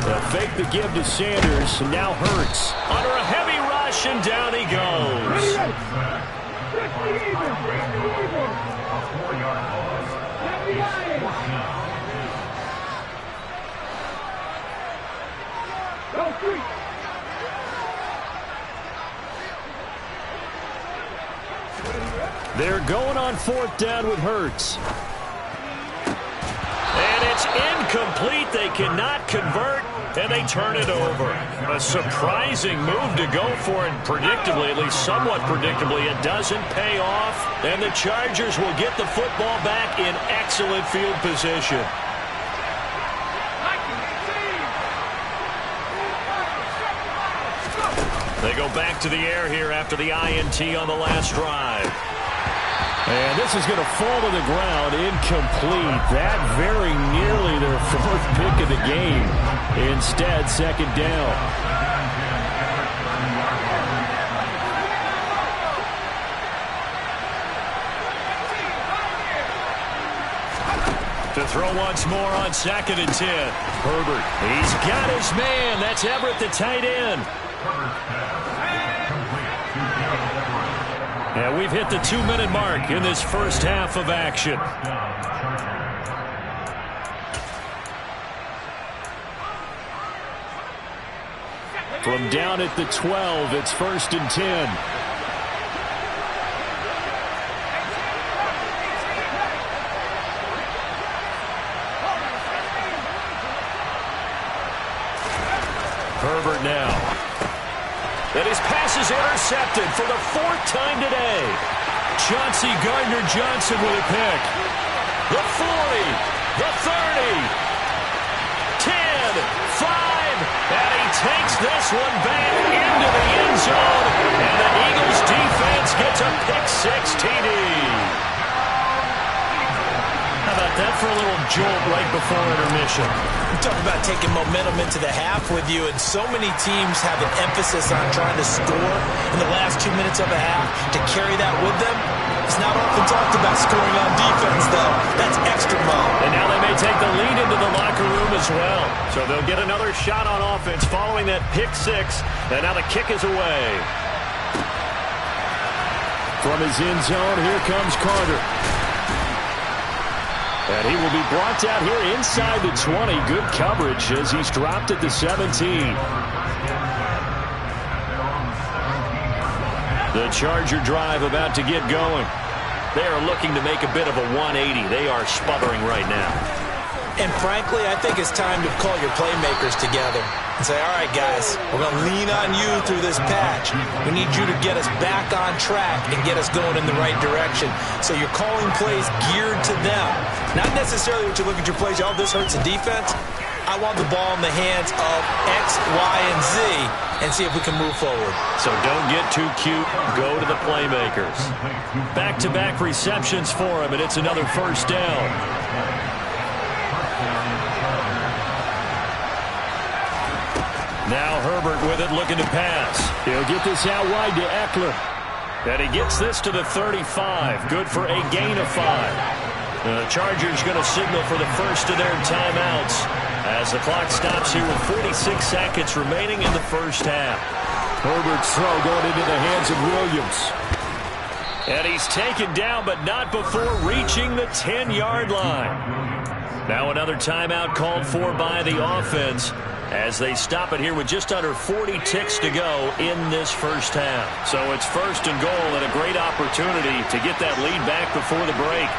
They'll fake the give to Sanders. And now Hurts. Under a heavy rush, and down he goes. They're going on 4th down with Hurts. And it's incomplete. They cannot convert, and they turn it over. A surprising move to go for it, predictably, at least somewhat predictably. It doesn't pay off, and the Chargers will get the football back in excellent field position. They go back to the air here after the INT on the last drive. And this is going to fall to the ground, incomplete. That very nearly their 4th pick of the game. Instead, 2nd down. To throw once more on 2nd and 10. Herbert, he's got his man. That's Everett, the tight end. And we've hit the 2-minute mark in this first half of action. From down at the 12, it's 1st and 10. Herbert now. And his pass is intercepted for the 4th time today. Chauncey Gardner-Johnson with a pick. The 40, the 30, 10, 5, and he takes this one back into the end zone, and the Eagles defense gets a pick-6 TD. How about that for a little jolt right before intermission? Talk about taking momentum into the half with you, and so many teams have an emphasis on trying to score in the last 2 minutes of a half. To carry that with them, it's not often talked about scoring on defense, though. That's extra mode. And now they may take the lead into the locker room as well. So they'll get another shot on offense following that pick-6, and now the kick is away. From his end zone, here comes Carter. And he will be brought down here inside the 20. Good coverage as he's dropped at the 17. The Charger drive about to get going. They are looking to make a bit of a 180. They are sputtering right now. And frankly, I think it's time to call your playmakers together and say, all right, guys, we're going to lean on you through this patch. We need you to get us back on track and get us going in the right direction. So you're calling plays geared to them. Not necessarily what you look at your plays, oh, this hurts the defense. I want the ball in the hands of X, Y, and Z and see if we can move forward. So don't get too cute. Go to the playmakers. Back-to-back receptions for him, and it's another 1st down. Now Herbert with it, looking to pass. He'll get this out wide to Eckler. And he gets this to the 35. Good for a gain of 5. The Chargers going to signal for the first of their timeouts as the clock stops here with 46 seconds remaining in the first half. Herbert's throw going into the hands of Williams. And he's taken down, but not before reaching the 10-yard line. Now another timeout called for by the offense as they stop it here with just under 40 ticks to go in this first half. So it's 1st and goal and a great opportunity to get that lead back before the break.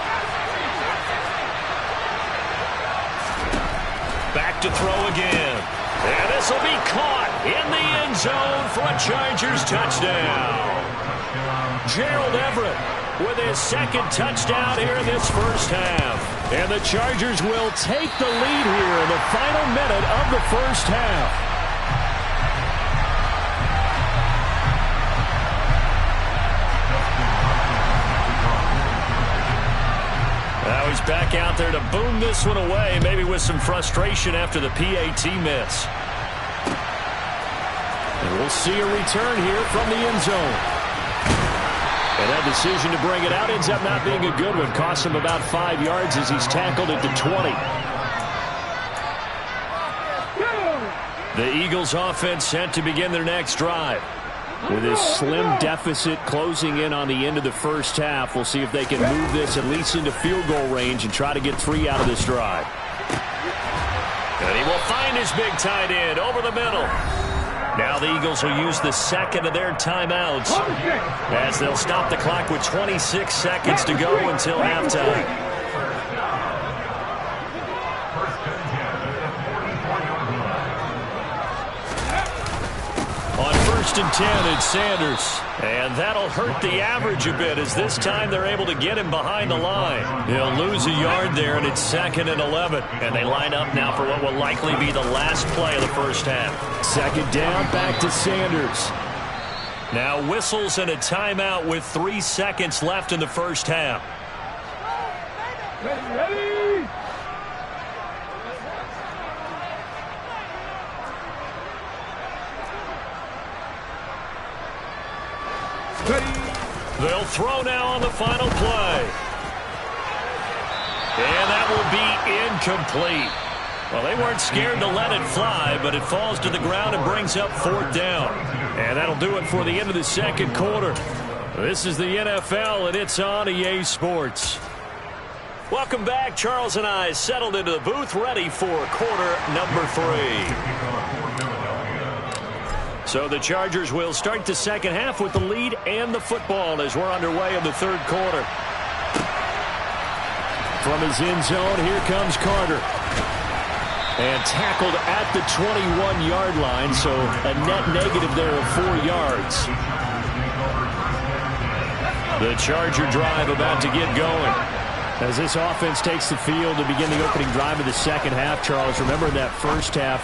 Back to throw again. And this will be caught in the end zone for a Chargers touchdown. Gerald Everett with his 2nd touchdown here in this first half. And the Chargers will take the lead here in the final minute of the first half. Now he's back out there to boom this one away, maybe with some frustration after the PAT miss. And we'll see a return here from the end zone. And that decision to bring it out ends up not being a good one. Costs him about 5 yards as he's tackled at the 20. The Eagles offense set to begin their next drive. With this slim deficit closing in on the end of the first half, we'll see if they can move this at least into field goal range and try to get 3 out of this drive. And he will find his big tight end over the middle. Now the Eagles will use the 2nd of their timeouts as they'll stop the clock with 26 seconds to go until halftime. On 1st and 10, it's Sanders. And that'll hurt the average a bit as this time they're able to get him behind the line. He'll lose a yard there, and it's 2nd and 11. And they line up now for what will likely be the last play of the first half. 2nd down, back to Sanders. Now whistles and a timeout with 3 seconds left in the first half. Ready. They'll throw now on the final play. And that will be incomplete. Well, they weren't scared to let it fly, but it falls to the ground and brings up 4th down. And that'll do it for the end of the second quarter. This is the NFL, and it's on EA Sports. Welcome back. Charles and I settled into the booth, ready for quarter number 3. So the Chargers will start the second half with the lead and the football as we're underway in the third quarter. From his end zone, here comes Carter. And tackled at the 21-yard line, so a net negative there of 4 yards. The Charger drive about to get going. As this offense takes the field to begin the opening drive of the second half, Charles, remember that first half,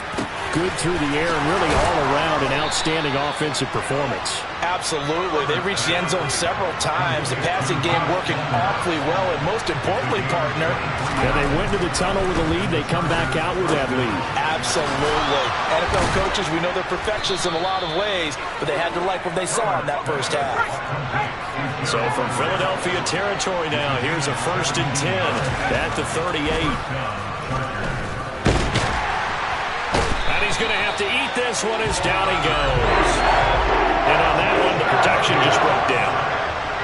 good through the air and really all around an outstanding offensive performance. Absolutely. They reached the end zone several times. The passing game working awfully well, and most importantly, partner. Yeah, they went to the tunnel with a lead. They come back out with that lead. Absolutely. NFL coaches, we know they're perfectionists in a lot of ways, but they had to like what they saw in that first half. So from Philadelphia territory now, here's a 1st and 10 at the 38. And he's going to have to eat this one as down he goes. And on that one, the protection just broke down.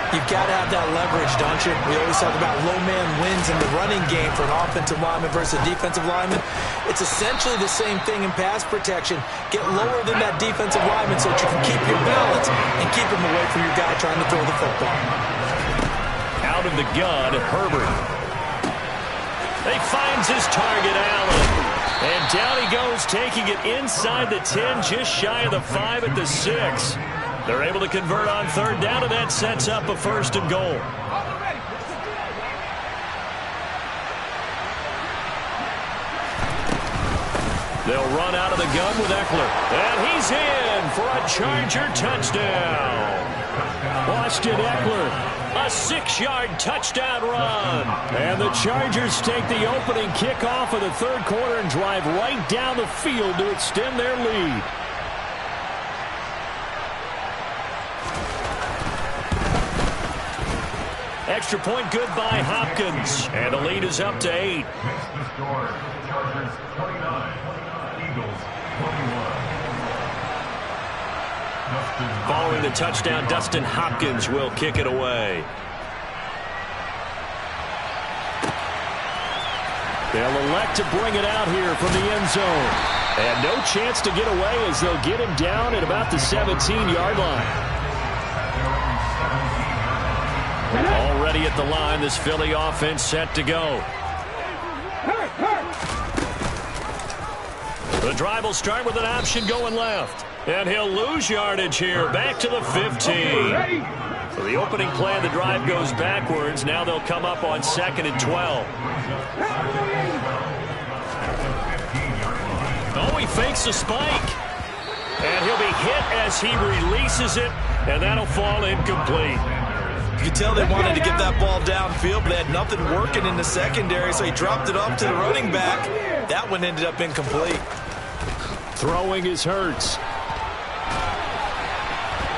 You've got to have that leverage, don't you? We always talk about low man wins in the running game for an offensive lineman versus a defensive lineman. It's essentially the same thing in pass protection. Get lower than that defensive lineman so that you can keep your balance and keep him away from your guy trying to throw the football. Out of the gun, Herbert. He finds his target, Allen. And down he goes, taking it inside the 10, just shy of the 5 at the 6. They're able to convert on 3rd down, and that sets up a 1st and goal. They'll run out of the gun with Eckler. And he's in for a Charger touchdown. Austin Eckler, a 6-yard touchdown run. And the Chargers take the opening kickoff of the third quarter and drive right down the field to extend their lead. Extra point good by Hopkins. And the lead is up to 8. Chargers 29, Eagles 21. Following the touchdown, Dustin Hopkins will kick it away. They'll elect to bring it out here from the end zone. And no chance to get away as they'll get him down at about the 17-yard line. Already at the line, this Philly offense set to go. The drive will start with an option going left. And he'll lose yardage here, back to the 15. So the opening play of the drive goes backwards. Now they'll come up on 2nd and 12. Oh, he fakes a spike. And he'll be hit as he releases it, and that'll fall incomplete. You could tell they wanted to get that ball downfield, but they had nothing working in the secondary, so he dropped it up to the running back. That one ended up incomplete. Throwing is Hurts.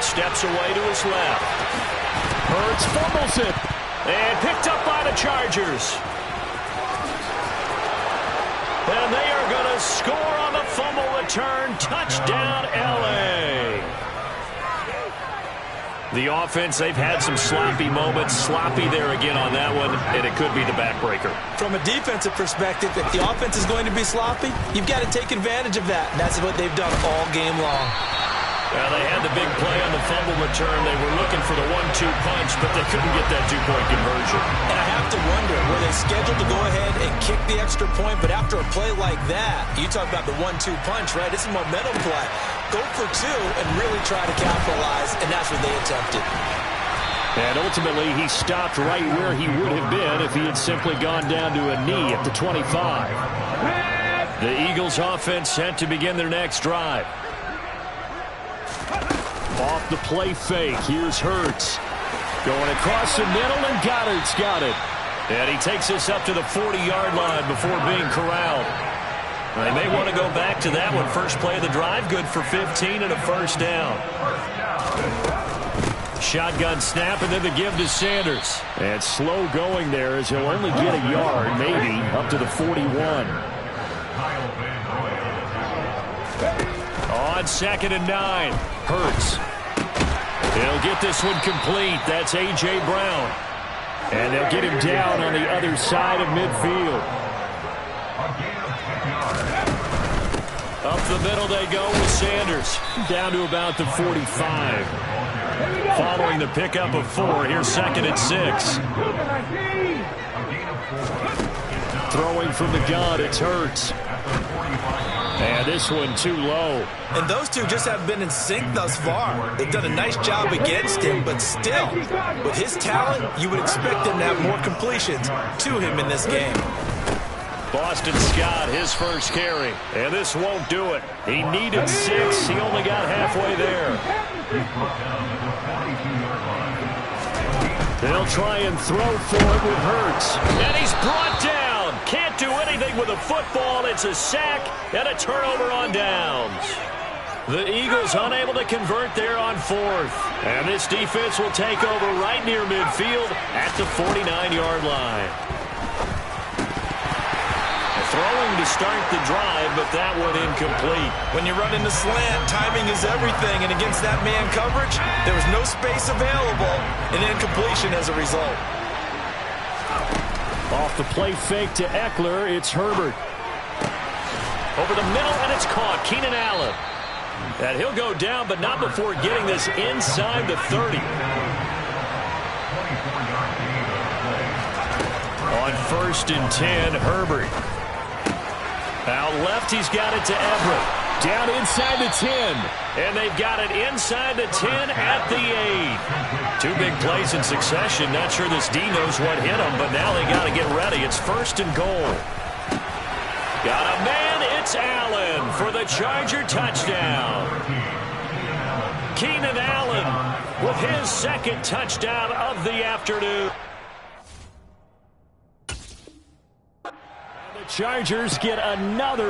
Steps away to his left. Hurts fumbles it. And picked up by the Chargers. And they are going to score on the fumble return. Touchdown, L.A. The offense, they've had some sloppy moments. Sloppy there again on that one, and it could be the backbreaker. From a defensive perspective, if the offense is going to be sloppy, you've got to take advantage of that. And that's what they've done all game long. Well, they had the big play on the fumble return. They were looking for the 1-2 punch, but they couldn't get that 2-point conversion. And I have to wonder, were they scheduled to go ahead and kick the extra point? But after a play like that, you talk about the 1-2 punch, right? It's a momentum play. Go for 2 and really try to capitalize, and that's what they attempted. And ultimately, he stopped right where he would have been if he had simply gone down to a knee at the 25. The Eagles offense set to begin their next drive. Off the play fake, here's Hurts. Going across the middle, and Goddard's got it. And he takes this up to the 40-yard line before being corralled. They may want to go back to that one. First play of the drive, good for 15 and a 1st down. Shotgun snap and then the give to Sanders. And slow going there as he'll only get a yard, maybe, up to the 41. On 2nd and 9. Hurts. He'll get this one complete. That's A.J. Brown. And they'll get him down on the other side of midfield. Up the middle they go with Sanders. Down to about the 45. Following the pickup of 4, here's 2nd and 6. Throwing from the gun, it's Hurts. And this one too low. And those two just haven't been in sync thus far. They've done a nice job against him, but still, with his talent, you would expect him to have more completions to him in this game. Boston Scott, his first carry. And this won't do it. He needed 6. He only got halfway there. They'll try and throw for it with Hurts. And he's brought down. Can't do anything with a football. It's a sack and a turnover on downs. The Eagles unable to convert there on 4th. And this defense will take over right near midfield at the 49-yard line. Throwing to start the drive, but that one incomplete. When you run into slant, timing is everything, and against that man coverage, there was no space available, and incompletion as a result. Off the play fake to Eckler, it's Herbert. Over the middle, and it's caught. Keenan Allen. And he'll go down, but not before getting this inside the 30. On 1st and 10, Herbert. Out left, he's got it to Everett. Down inside the 10. And they've got it inside the 10 at the 8. 2 big plays in succession. Not sure this D knows what hit him, but now they got to get ready. It's 1st and goal. Got a man, it's Allen for the Charger touchdown. Keenan Allen with his 2nd touchdown of the afternoon. The Chargers get another